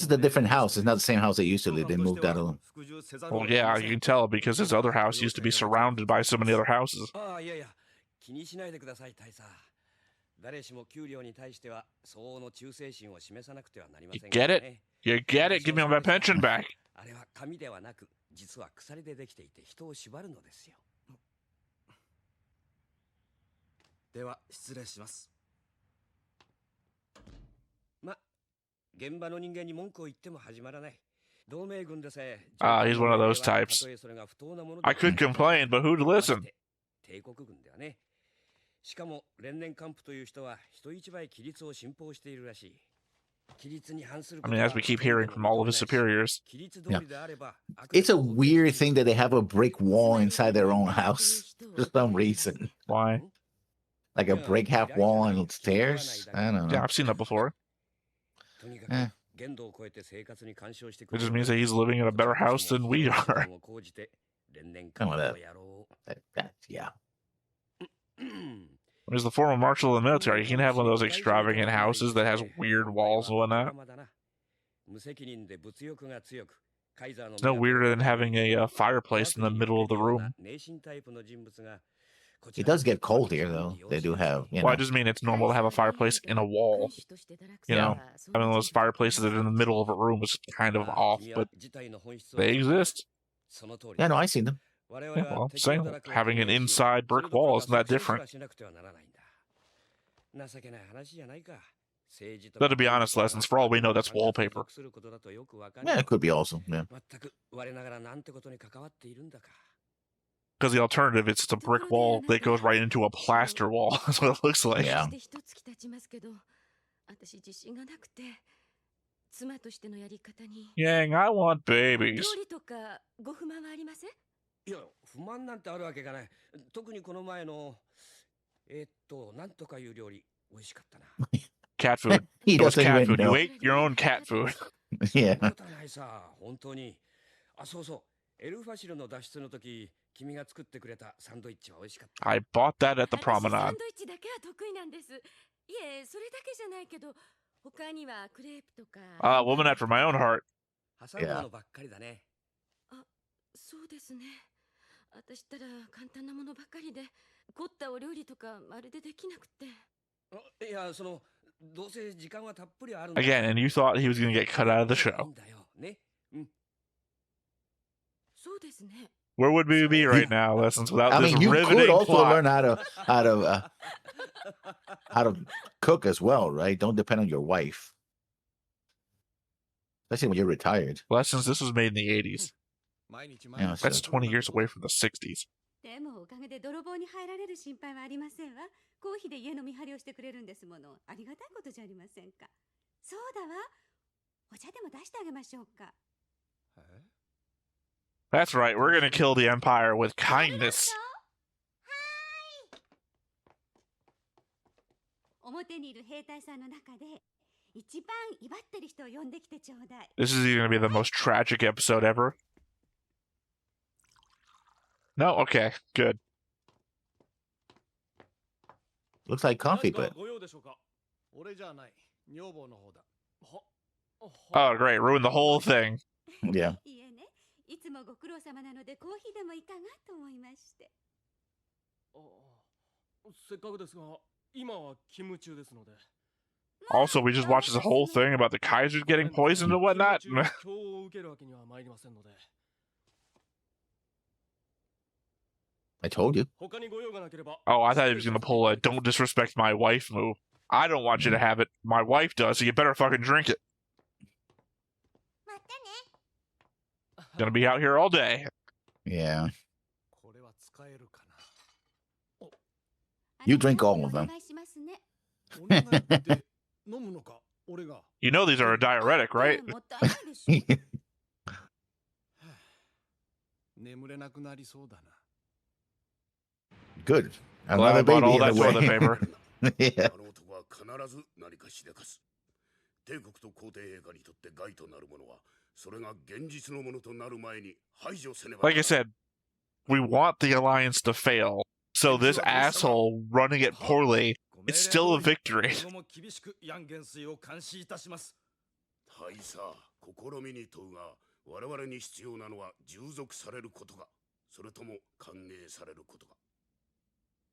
is a different house. It's not the same house they used to live. They moved out of them. Well, yeah, you can tell because his other house used to be surrounded by so many other houses. You get it? You get it? Give me my pension back. あれは紙ではなく、実は鎖でできていて人を縛るのですよ。では失礼します。ま、現場の人間に文句を言っても始まらない。同盟軍でさえ。He's one of those types. I could complain, but who'd listen? 帝国軍ではね。しかも連年幹部という人は人一倍規律を信奉しているらしい。I mean, as we keep hearing from all of his superiors. Yeah. It's a weird thing that they have a brick wall inside their own house for some reason. Why? Like a brick half wall and stairs? I don't know. Yeah, I've seen that before. It just means that he's living in a better house than we are. Some of that. Yeah. As the former marshal of the military, he can have one of those extravagant houses that has weird walls and whatnot. It's no weirder than having a fireplace in the middle of the room. It does get cold here, though. They do have, Well, I just mean it's normal to have a fireplace in a wall. You know, having those fireplaces that are in the middle of a room is kind of off, but they exist. Yeah, no, I've seen them. Yeah, well, same. Having an inside brick wall isn't that different. But to be honest, Lessons, for all we know, that's wallpaper. Yeah, it could be also, yeah. Because the alternative is it's a brick wall that goes right into a plaster wall. That's what it looks like. Yeah. Yang, I want babies. いや、不満なんてあるわけがない。特にこの前のなんとかいう料理美味しかったな。Cat food. It was cat food. You ate your own cat food. Yeah. ないさ、本当に。あ、そうそう。エルファシルの脱出の時、君が作ってくれたサンドイッチは美味しかった。I bought that at the promenade. サンドイッチだけは得意なんです。いえ、それだけじゃないけど、他にはクレープとか。Woman after my own heart. 挟むものばっかりだね。あ、そうですね。私ったら簡単なものばかりで凝ったお料理とかまるでできなくて。いや、そのどうせ時間はたっぷりある。Again, and you thought he was going to get cut out of the show. ね。そうですね。Where would we be right now, Lessons, without I this mean, you riveting could also plot? learn how to cook as well, right? Don't depend on your wife, especially when you're retired. Lessons, this was made in the 80s. Yeah, That's 20 years away from the 60s. でもおかげで泥棒に入られる心配はありませんわ。公費で家の見張りをしてくれるんですもの。ありがたいことじゃありませんか。そうだわ。お茶でも出してあげましょうか。That's right, we're going to kill the Empire with kindness. 表にいる兵隊さんの中で一番威張ってる人を呼んできてちょうだい。This is going to be the most tragic episode ever. No? Okay, good. Looks like coffee, but oh, great, ruined the whole thing. Yeah. いえね、いつもご苦労様なのでコーヒーでもいかがと思いまして。せっかくですが、今は勤務中ですので。Also, we just watched this whole thing about the Kaiser getting poisoned and whatnot. I told you. Oh, I thought he was going to pull a don't disrespect my wife move. I don't want you to have it. My wife does, so you better fucking drink it. Gonna be out here all day. Yeah. You drink all of them. You know these are a diuretic, right? Good. Glad I bought all that toilet paper. Yeah. 帝国と皇帝陛下にとって害となるものは、それが現実のものとなる前に排除せねば。 Like I said, we want the alliance to fail. So this asshole running it poorly, it's still a victory. 大佐、試みに問うが、我々に必要なのは従属されることか、それとも歓迎されることか。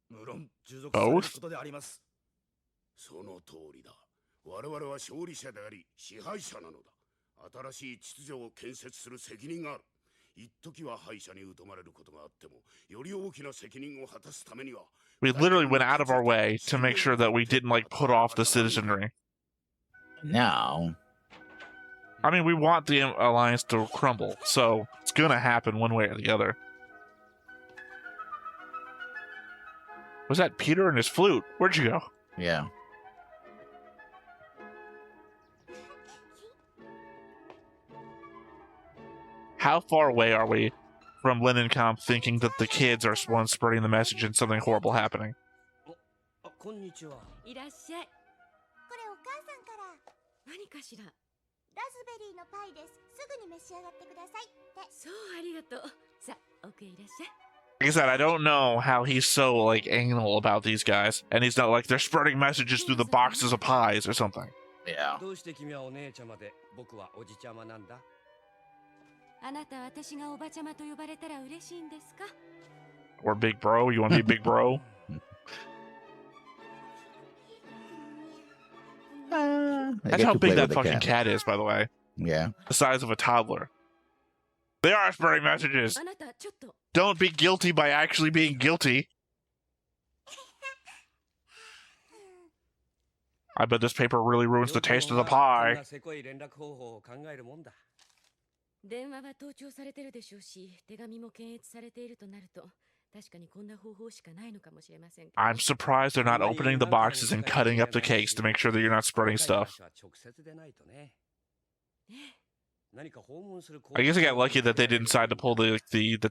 無論従属されることであります。その通りだ。 我々は勝利者であり支配者なのだ。新しい秩序を建設する責任がある。一時は敗者に疎まれることがあっても、より大きな責任を果たすためには。We literally went out of our way to make sure that we didn't like put off the citizenry. Now, I mean, we want the alliance to crumble, so it's gonna happen one way or the other. Was that Peter and his flute? Where'd you go? yeah. How far away are we from Linenkamp thinking that the kids are ones spreading the message and something horrible happening? いらっしゃい。これお母さんから。何かしら。ラズベリーのパイです。すぐに召し上がってくださいって。そう、ありがとう。さあ、奥へいらっしゃい。 Like I said, I don't know how he's so, like, anal about these guys. And he's not like, they're spreading messages through the boxes of pies or something. Yeah. どうして君はお姉ちゃまで、僕はおじちゃまなんだ? あなた、私がおばちゃまと呼ばれたら嬉しいんですか? Or big bro? You want to be big bro? That's how big that fucking cat is, by the way. Yeah. The size of a toddler. They are spreading messages. あなた、ちょっと。 Don't be guilty by actually being guilty. I bet this paper really ruins the taste of the pie. 電話は盗聴されてるでしょうし、手紙も検閲されているとなると、確かにこんな方法しかないのかもしれません。I'm surprised they're not opening the boxes and cutting up the cakes to make sure that you're not spreading stuff. I guess I got lucky that they didn't decide to pull the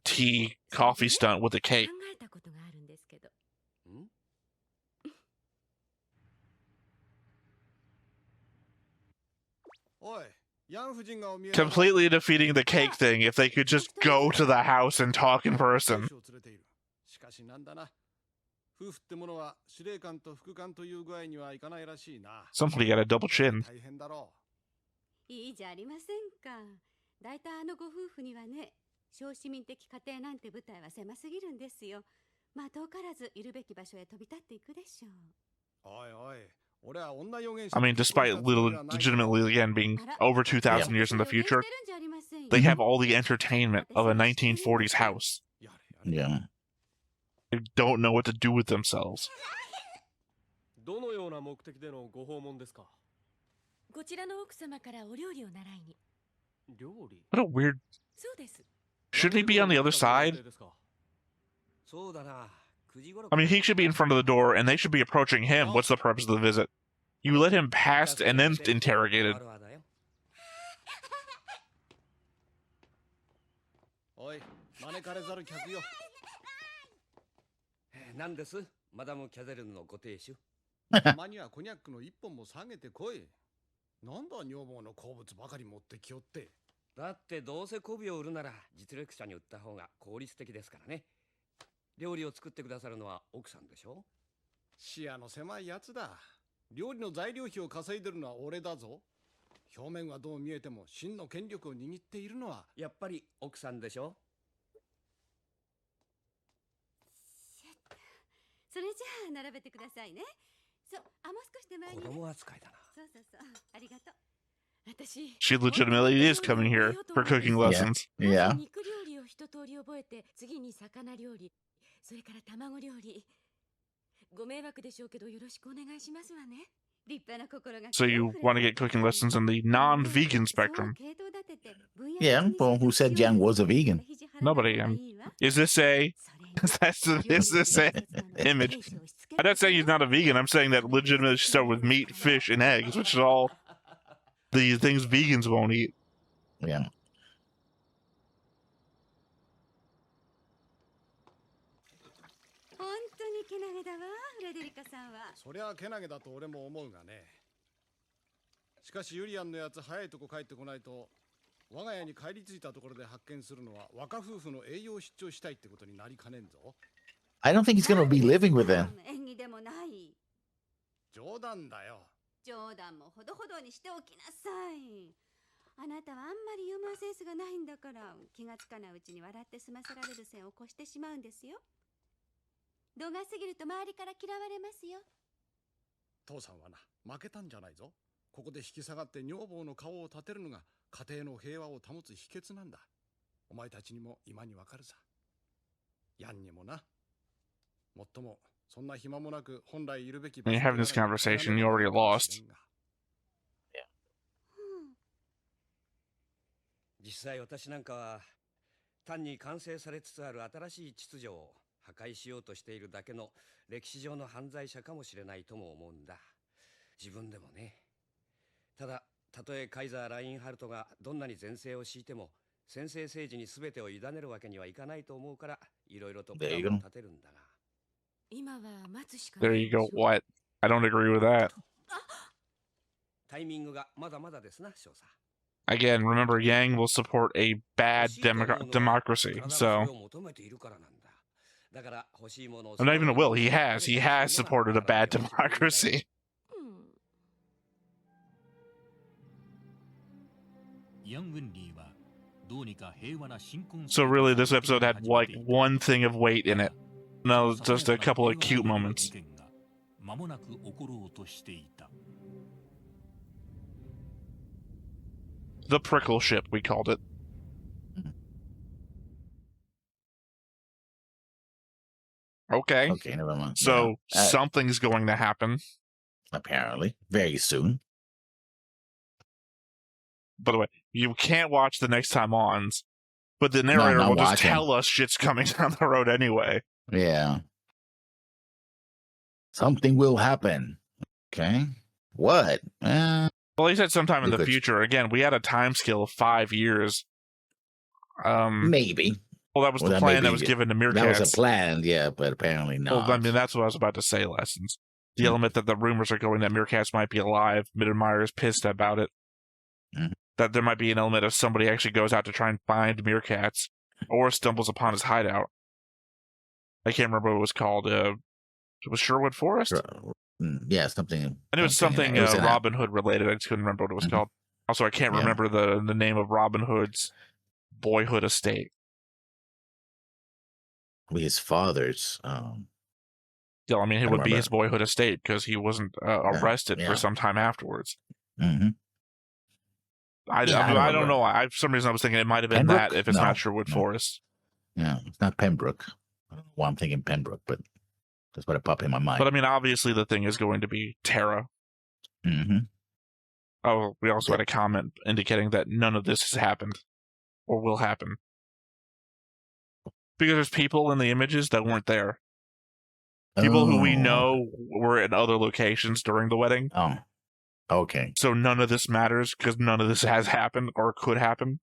tea coffee stunt with the cake. 考えたことがあるんですけど。Completely defeating the cake thing if they could just go to the house and talk in person. Somebody got a double chin. いいじゃありませんか。だいたいあのご夫婦にはね、小市民的家庭なんて舞台は狭すぎるんですよ。まあ遠からずいるべき場所へ飛び立っていくでしょう。おいおい。 I mean, despite legitimately, again, being over 2,000 years in the future, they have all the entertainment of a 1940s house. Yeah. They don't know what to do with themselves. どのような目的でのご訪問ですか? こちらの奥様からお料理を習いに。料理? What a weird... そうです。 Shouldn't he be on the other side? そうだな。 I mean, he should be in front of the door, and they should be approaching him. What's the purpose of the visit? You let him pass and then interrogated. おい、招かれざる客よ。何です、マダム・キャゼルンのご亭主。たまにはコニャックの一本も下げてこい。なんだ女房の好物ばかり持ってきよって。だってどうせ媚びを売るなら実力者に売った方が効率的ですからね。 料理を作ってくださるのは奥さんでしょ? 視野の狭いやつだ。料理の材料費を稼いでるのは俺だぞ。表面はどう見えても真の権力を握っているのはやっぱり奥さんでしょ? それじゃあ並べてくださいね。そう、もう少し手前に。子供扱いだな。そうそうそう。ありがとう。 She legitimately is coming here for cooking lessons. Yeah. 肉料理を一通り覚えて、次に魚料理、それから卵料理。ご迷惑でしょうけどよろしくお願いしますわね。 So you want to get cooking lessons in the non-vegan spectrum? Yeah, well, who said Jan was a vegan? Nobody. Is this a image? I'm not saying he's not a vegan. I'm saying that legitimately should start with meat, fish, and eggs, which is all the things vegans won't eat. Yeah. そりゃけなげだと俺も思うがね。しかしユリアンのやつ早いとこ帰ってこないと、我が家に帰り着いたところで発見するのは若夫婦の栄養失調したいってことになりかねんぞ。I don't think he's gonna be living with them. 縁起でもない。冗談だよ。冗談もほどほどにしておきなさい。あなたはあんまりユーモアセンスがないんだから、気がつかないうちに笑って済ませられる線を越してしまうんですよ。度が過ぎると周りから嫌われますよ。父さんはな、負けたんじゃないぞ。ここで引き下がって女房の顔を立てるのが家庭の平和を保つ秘訣なんだ。お前たちにも今にわかるさ。ヤンにもな。もっともそんな暇もなく本来いるべき。When you're having this conversation, you already lost. 実際私なんかは単に完成されつつある新しい秩序を破壊しようとしているだけの歴史上の犯罪者かもしれないとも思うんだ。自分でもね。ただ、たとえカイザー・ラインハルトがどんなに善政を敷いても専制政治に全てを委ねるわけにはいかないと思うからいろいろとプランを立てるんだが。今は待つしか There you go. What? I don't agree with that. タイミングがまだまだですな、少佐。Again, remember, Yang will support a bad democracy, so... I'm not even a will, he has supported a bad democracy. So really, this episode had, like, one thing of weight in it. No, just a couple of cute moments. The prickle ship, we called it. Okay. Okay, never mind. So something's going to happen. Apparently. Very soon. By the way, you can't watch the next time on, but the narrator will just tell us shit's coming down the road anyway. Yeah. Something will happen. Okay. What? Well, he said sometime in the future. Again, we had a time scale of 5 years. Maybe. Well, that was the plan that was given to Meerkats. That was a plan, yeah, but apparently not. Well, I mean, that's what I was about to say, Lessons. The element that the rumors are going that Meerkats might be alive. Mittermeier is pissed about it. That there might be an element of somebody actually goes out to try and find Meerkats or stumbles upon his hideout. I can't remember what it was called. It was Sherwood Forest? Yeah, something. And it was something Robin Hood related. I just couldn't remember what it was called. Also, I can't remember the name of Robin Hood's boyhood estate. His father's. Yeah, I mean, it would be his boyhood estate because he wasn't arrested for some time afterwards. I don't know. For some reason, I was thinking it might have been Pembroke? That if it's not Sherwood Forest. Yeah, it's not Pembroke. Well, I'm thinking Pembroke, but that's what it popped in my mind. But I mean, obviously, the thing is going to be Terra. Oh, we also had a comment indicating that none of this has happened or will happen. Because there's people in the images that weren't there. People who we know were at other locations during the wedding. Oh, okay. So none of this matters because none of this has happened or could happen.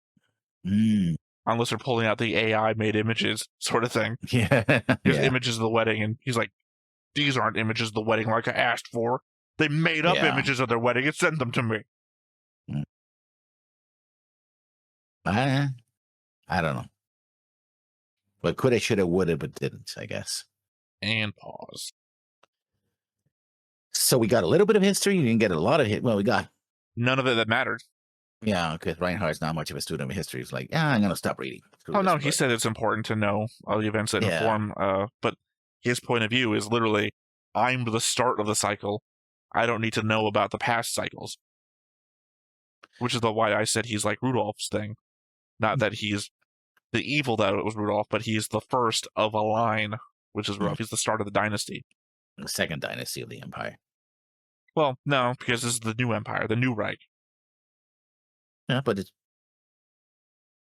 Unless they're pulling out the AI-made images sort of thing. Yeah. Here's images of the wedding, and he's like, these aren't images of the wedding like I asked for. They made up images of their wedding and sent them to me. I don't know. But coulda, shoulda, woulda, but didn't, I guess. And pause. So we got a little bit of history. You didn't get a lot of we got none of it that mattered. Yeah, because Reinhard's not much of a student of history. He's like, I'm going to stop reading. He said it's important to know all the events that inform. But his point of view is literally, I'm the start of the cycle. I don't need to know about the past cycles. Which is why I said he's like Rudolph's thing. Not that he's the evil that it was Rudolph, but he's the first of a line which is rough. He's the start of the dynasty. The second dynasty of the Empire. Well, no, because this is the new Empire, the new Reich. Yeah, but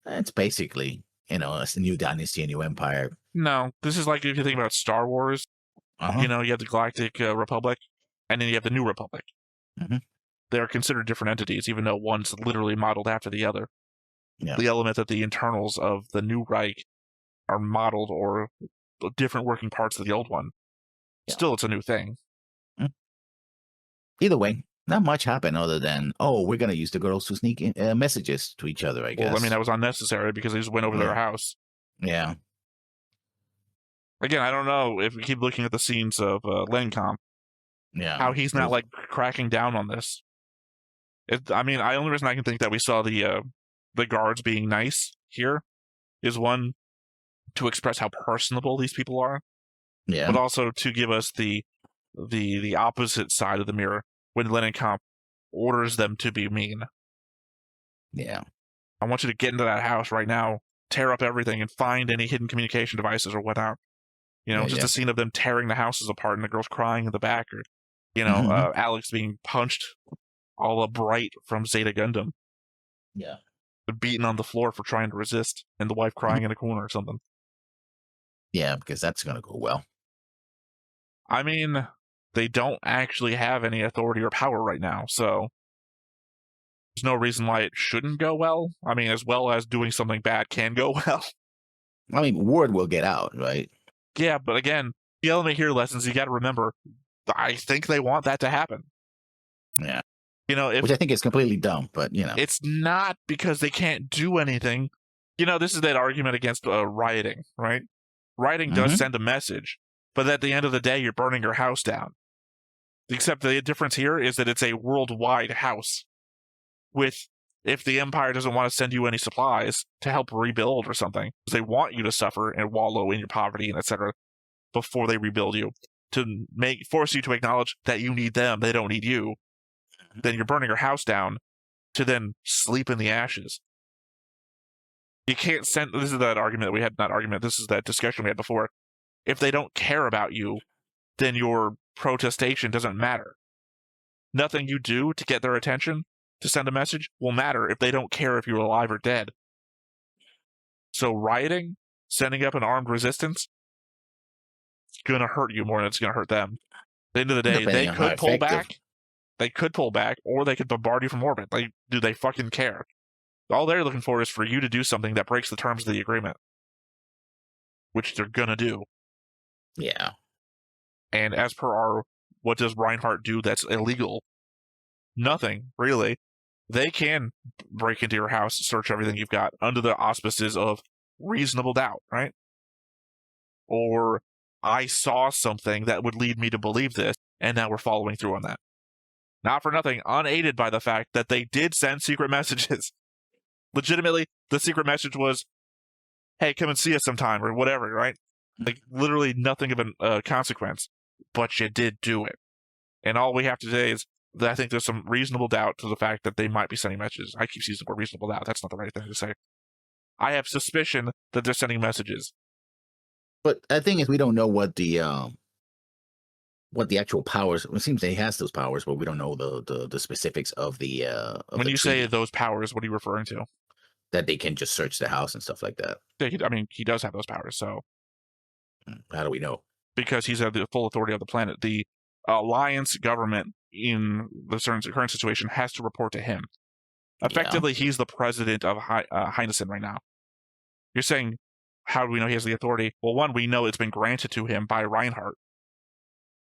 it's basically, it's a new dynasty, a new empire. No, this is like if you think about Star Wars, Uh-huh. you have the Galactic Republic, and then you have the New Republic. Mm-hmm. They're considered different entities, even though one's literally modeled after the other. Yeah. The element that the internals of the new Reich are modeled or different working parts of the old one. Yeah. Still, it's a new thing. Either way, not much happened other than, we're going to use the girls to sneak in, messages to each other, I guess. Well, I mean, that was unnecessary because they just went over their house. Yeah. Again, I don't know if we keep looking at the scenes of Lenkamp, how he's not, like, cracking down on this. The only reason I can think that we saw the guards being nice here is, one, to express how personable these people are, but also to give us the opposite side of the mirror when Lenkamp orders them to be mean. Yeah. I want you to get into that house right now, tear up everything, and find any hidden communication devices or whatnot. A scene of them tearing the houses apart and the girls crying in the back, or, Alex being punched a la Bright from Zeta Gundam. Yeah. Beaten on the floor for trying to resist, and the wife crying in a corner or something. Yeah, because that's going to go well. I mean, they don't actually have any authority or power right now, so there's no reason why it shouldn't go well. I mean, as well as doing something bad can go well. I mean, word will get out, right? Yeah, but again, the element here lessons, you got to remember, I think they want that to happen. Yeah. Which I think is completely dumb, but, It's not because they can't do anything. This is that argument against rioting, right? Rioting does send a message, but at the end of the day, you're burning your house down. Except the difference here is that it's a worldwide house. If the Empire doesn't want to send you any supplies to help rebuild or something, because they want you to suffer and wallow in your poverty and etc. before they rebuild you, to force you to acknowledge that you need them, they don't need you, then you're burning your house down to then sleep in the ashes. You can't send... This is that argument we had, not argument, this is that discussion we had before. If they don't care about you, then your protestation doesn't matter. Nothing you do to get their attention, to send a message, will matter if they don't care if you're alive or dead. So rioting, sending up an armed resistance, it's going to hurt you more than it's going to hurt them. At the end of the day, they could pull back. They could pull back, or they could bombard you from orbit. Do they fucking care? All they're looking for is for you to do something that breaks the terms of the agreement. Which they're gonna do. Yeah. And as per what does Reinhardt do that's illegal? Nothing, really. They can break into your house, search everything you've got, under the auspices of reasonable doubt, right? Or, I saw something that would lead me to believe this, and now we're following through on that. Not for nothing, unaided by the fact that they did send secret messages. Legitimately, the secret message was, hey, come and see us sometime, or whatever, right? Literally nothing of a consequence. But you did do it. And all we have to say is that I think there's some reasonable doubt to the fact that they might be sending messages. I keep using the word reasonable doubt. That's not the right thing to say. I have suspicion that they're sending messages. But the thing is, we don't know what the actual powers. It seems he has those powers, but we don't know the specifics of the. When you say those powers, what are you referring to? That they can just search the house and stuff like that. Yeah, he does have those powers. So how do we know? Because he's the full authority of the planet. The Alliance government in the current situation has to report to him. Effectively, he's the president of Heinesen right now. You're saying, how do we know he has the authority? Well, one, we know it's been granted to him by Reinhardt.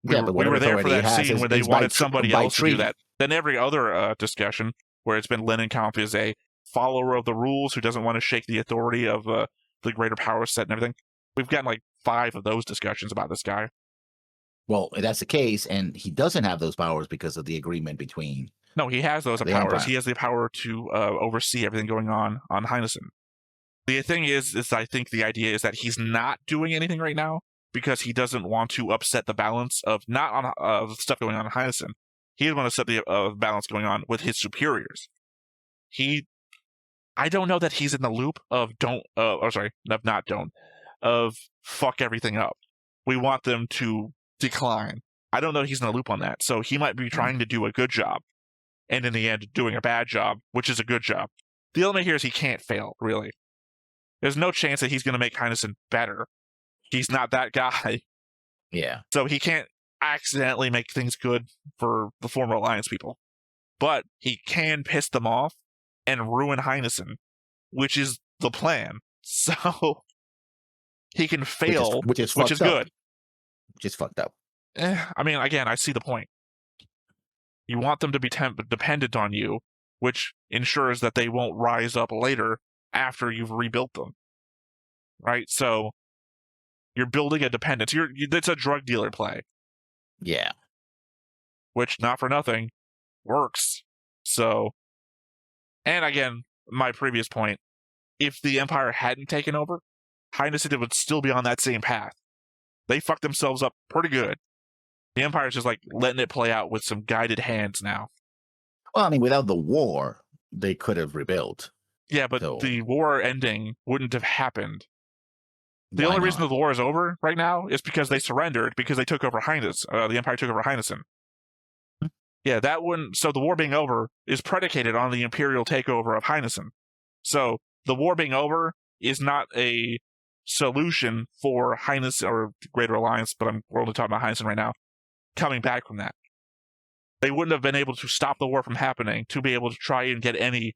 We were there for that scene when they wanted somebody else to do that. Then every other discussion where it's been Lenkamp is a follower of the rules who doesn't want to shake the authority of the greater power set and everything. We've gotten 5 of those discussions about this guy. Well, that's the case, and he doesn't have those powers because of the agreement between... No, he has those powers. He has the power to oversee everything going on Heinesen. The thing is I think the idea is that he's not doing anything right now because he doesn't want to upset the balance of not on the stuff going on in Heinesen. He doesn't want to set the balance going on with his superiors. I don't know that he's in the loop of of fuck everything up. we want them to decline. I don't know he's in a loop on that. So he might be trying to do a good job, and in the end doing a bad job, which is a good job. The element here is he can't fail, really. There's no chance that he's going to make Heinesen better. He's not that guy. Yeah. So he can't accidentally make things good for the former Alliance people. But he can piss them off and ruin Heinesen, which is the plan. So he can fail, which is good. Which is fucked up. I mean, again, I see the point. You want them to be dependent on you, which ensures that they won't rise up later after you've rebuilt them. Right? So you're building a dependence. It's a drug dealer play. Yeah. Which, not for nothing, works. So, and again, my previous point, if the Empire hadn't taken over, Heinesen would still be on that same path. They fucked themselves up pretty good. The Empire's just like letting it play out with some guided hands now. Well, I mean, without the war, they could have rebuilt. Yeah, but the war ending wouldn't have happened. The only reason the war is over right now is because they surrendered, because they took over Heinesen. The Empire took over Heinesen. Yeah, that wouldn't. So the war being over is predicated on the Imperial takeover of Heinesen. So the war being over is not a solution for Heinesen or the Greater Alliance, but we're only talking about Heinesen right now, coming back from that. They wouldn't have been able to stop the war from happening to be able to try and get any,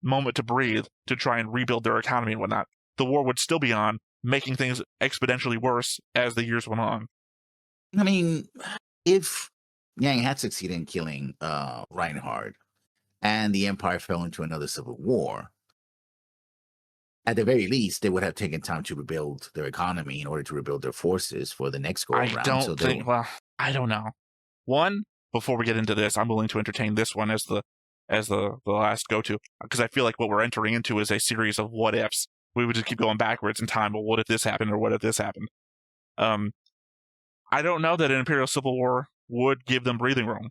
moment to breathe to try and rebuild their economy and whatnot. The war would still be on, making things exponentially worse as the years went on. I mean, if Yang had succeeded in killing Reinhard and the Empire fell into another civil war, at the very least, they would have taken time to rebuild their economy in order to rebuild their forces for the next go around. I don't know. One, before we get into this, I'm willing to entertain this one as the last go-to, because I feel like what we're entering into is a series of what ifs. We would just keep going backwards in time. Well, what if this happened, or what if this happened? I don't know that an Imperial Civil War would give them breathing room.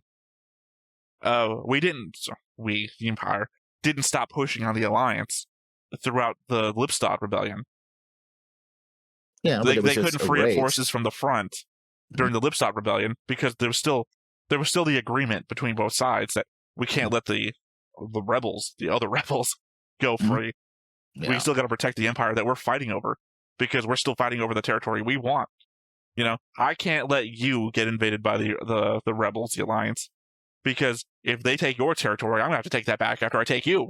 The Empire, didn't stop pushing on the Alliance throughout the Lipstadt Rebellion. Yeah, they couldn't free up forces from the front during the Lipstadt Rebellion because there was still the agreement between both sides that we can't let the other rebels go free. Yeah. We still got to protect the Empire that we're fighting over because we're still fighting over the territory we want. I can't let you get invaded by the rebels, the Alliance, because if they take your territory, I'm going to have to take that back after I take you.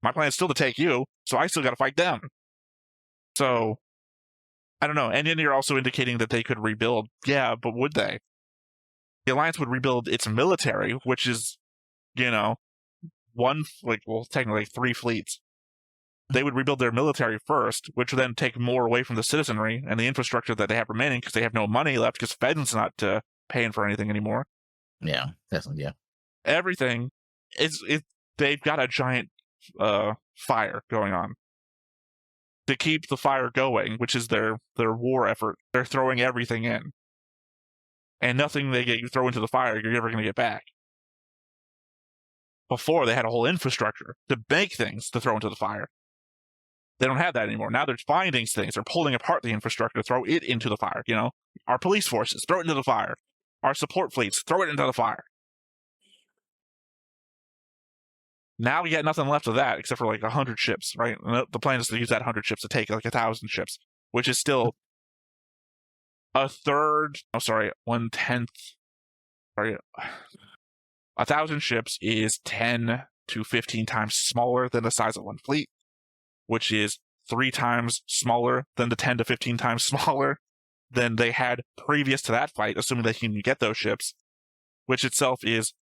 My plan is still to take you, so I still got to fight them. So, I don't know. And then you're also indicating that they could rebuild. Yeah, but would they? The Alliance would rebuild its military, which is, technically 3 fleets. They would rebuild their military first, which would then take more away from the citizenry and the infrastructure that they have remaining because they have no money left because Fed's not paying for anything anymore. Yeah, definitely, yeah. Everything they've got a giant fire going on. To keep the fire going, which is their war effort, they're throwing everything in. And nothing you throw into the fire, you're never going to get back. Before, they had a whole infrastructure to make things to throw into the fire. They don't have that anymore. Now they're finding things. They're pulling apart the infrastructure to throw it into the fire. Our police forces, throw it into the fire. Our support fleets, throw it into the fire. Now we got nothing left of that except for 100 ships, right? And the plan is to use that 100 ships to take 1,000 ships, which is still 1/10. Sorry, 1,000 ships is 10 to 15 times smaller than the size of one fleet, which is 3 times smaller than the 10 to 15 times smaller than they had previous to that fight, assuming they can get those ships, which itself is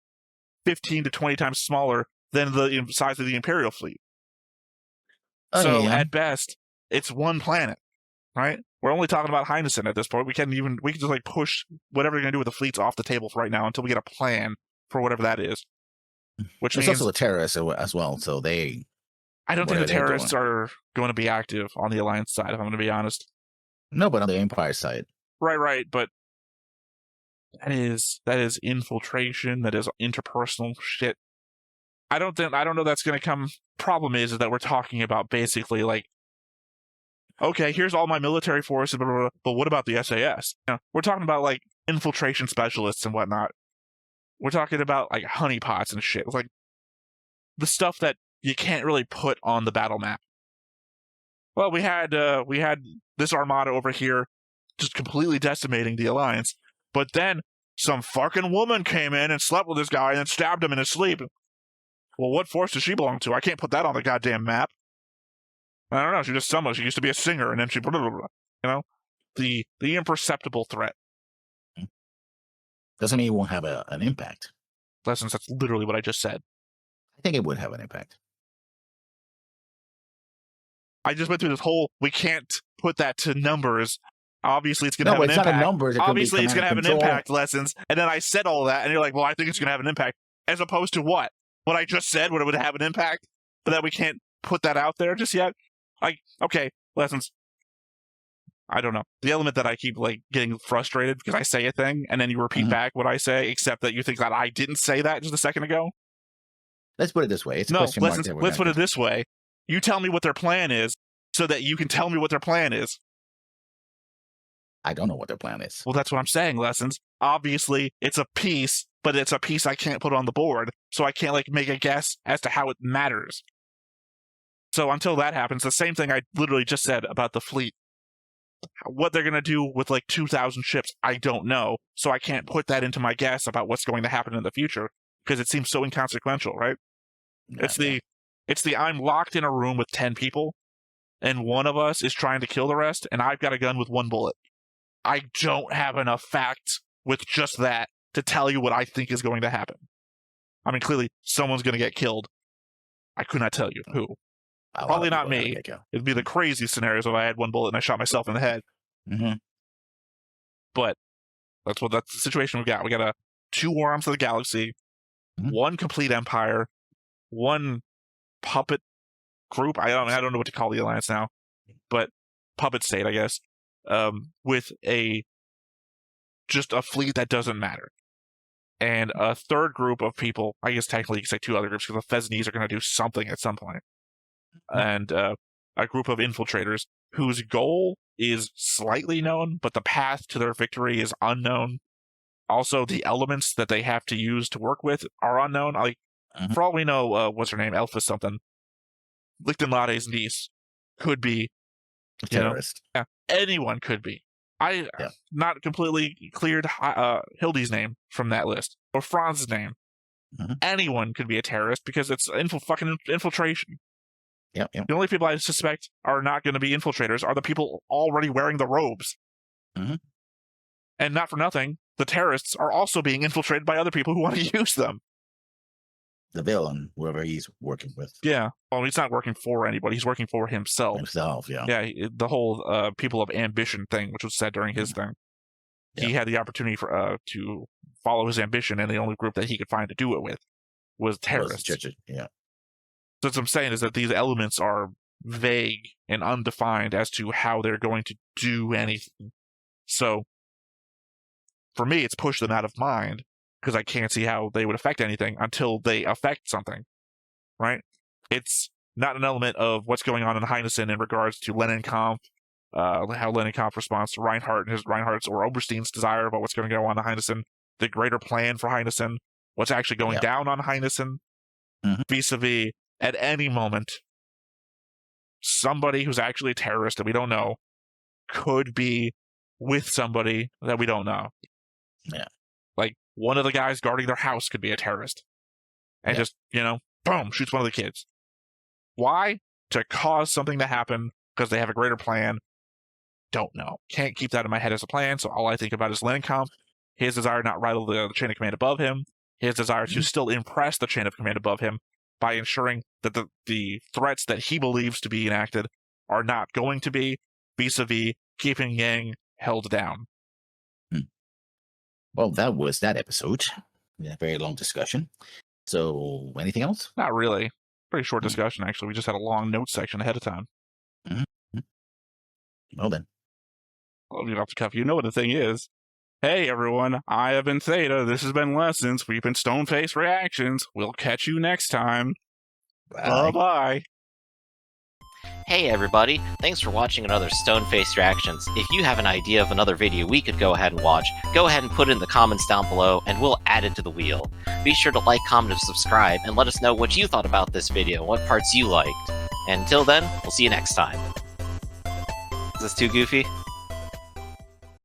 15 to 20 times smaller than the size of the Imperial fleet. At best, it's one planet, right? We're only talking about Heinesen at this point. We can just push whatever they're going to do with the fleets off the table for right now until we get a plan for whatever that is. Which means also the terrorists as well, so I don't think the terrorists are going to be active on the Alliance side, if I'm going to be honest. No, but on the Empire side. Right, but that is infiltration, that is interpersonal shit. I don't know that's going to come. Problem is that we're talking about basically okay, here's all my military forces, blah, blah, blah, but what about the SAS? We're talking about like infiltration specialists and whatnot. We're talking about like honeypots and shit. It's like the stuff that you can't really put on the battle map. Well, we had this armada over here just completely decimating the Alliance, but then some fucking woman came in and slept with this guy and then stabbed him in his sleep. Well, what force does she belong to? I can't put that on the goddamn map. I don't know. She just someone. She used to be a singer, and then she, blah, blah, blah, the imperceptible threat. Doesn't mean it won't have an impact. Lessons. That's literally what I just said. I think it would have an impact. I just went through this whole. We can't put that to numbers. Obviously, it's going to have an impact. Not a numbers. Obviously, it's going to have an impact. Lessons. And then I said all that, and you're like, "Well, I think it's going to have an impact," as opposed to what? What I just said, would it would have an impact, but that we can't put that out there just yet. Like, okay, Lessons. I don't know. The element that I keep like getting frustrated because I say a thing and then you repeat back what I say, except that you think that I didn't say that just a second ago. Let's put it this way. It's no, let's put it this way. You tell me what their plan is so that you can tell me what their plan is. I don't know what their plan is. Well, that's what I'm saying, Lessons. Obviously, it's a piece, but it's a piece I can't put on the board, so I can't like make a guess as to how it matters. So until that happens, the same thing I literally just said about the fleet. What they're going to do with like 2,000 ships, I don't know. So I can't put that into my guess about what's going to happen in the future because it seems so inconsequential, right? Yeah, it's the I'm locked in a room with 10 people and one of us is trying to kill the rest and I've got a gun with 1 bullet. I don't have enough facts with just that to tell you what I think is going to happen. I mean, clearly someone's going to get killed. I could not tell you who. Probably not me. It'd be the crazy scenarios if I had 1 bullet and I shot myself in the head. But that's the situation we got. We got 2 war arms of the galaxy, 1 complete empire, 1 puppet group. I don't know what to call the alliance now, but puppet state, I guess, with just a fleet that doesn't matter. And a 3rd group of people, I guess technically you could say 2 other groups because the Fezanese are going to do something at some point. And a group of infiltrators whose goal is slightly known, but the path to their victory is unknown. Also, the elements that they have to use to work with are unknown. Like, for all we know, what's her name? Elfa something. Lichtenlade's niece could be a terrorist. Yeah, anyone could be. Not completely cleared Hildy's name from that list, or Franz's name. Anyone could be a terrorist because it's fucking infiltration. Yep. The only people I suspect are not going to be infiltrators are the people already wearing the robes. And not for nothing, the terrorists are also being infiltrated by other people who want to use them. The villain, whoever he's working with. Yeah. Well, he's not working for anybody. He's working for himself. Yeah. Yeah, the whole people of ambition thing, which was said during his thing. He had the opportunity to follow his ambition, and the only group that he could find to do it with was terrorists. Yeah. So what I'm saying is that these elements are vague and undefined as to how they're going to do anything. So, for me, it's pushed them out of mind because I can't see how they would affect anything until they affect something, right? It's not an element of what's going on in Heinessen in regards to Lenin-Kampf, how Lenin-Kampf responds to Reinhard and Reinhardt's or Oberstein's desire about what's going to go on in Heinessen, the greater plan for Heinessen, what's actually going down on Heinessen, vis-a-vis. At any moment, somebody who's actually a terrorist that we don't know could be with somebody that we don't know. Yeah. Like, one of the guys guarding their house could be a terrorist. And just, boom, shoots one of the kids. Why? To cause something to happen because they have a greater plan. Don't know. Can't keep that in my head as a plan, so all I think about is Lenin-Kampf, his desire to not rival the chain of command above him, his desire to still impress the chain of command above him, by ensuring that the threats that he believes to be enacted are not going to be, vis-a-vis keeping Yang held down. Well, that was that episode. A very long discussion. So, anything else? Not really. Pretty short discussion, actually. We just had a long notes section ahead of time. Well, then. I'll get off the cuff. You know what the thing is. Hey, everyone. I have been Theta. This has been Lessons. We've been Stoneface Reactions. We'll catch you next time. Bye-bye. Hey everybody, thanks for watching another Stone-Faced Reactions. If you have an idea of another video we could go ahead and watch, go ahead and put it in the comments down below and we'll add it to the wheel. Be sure to like, comment, and subscribe, and let us know what you thought about this video, what parts you liked. And until then, we'll see you next time. Is this too goofy?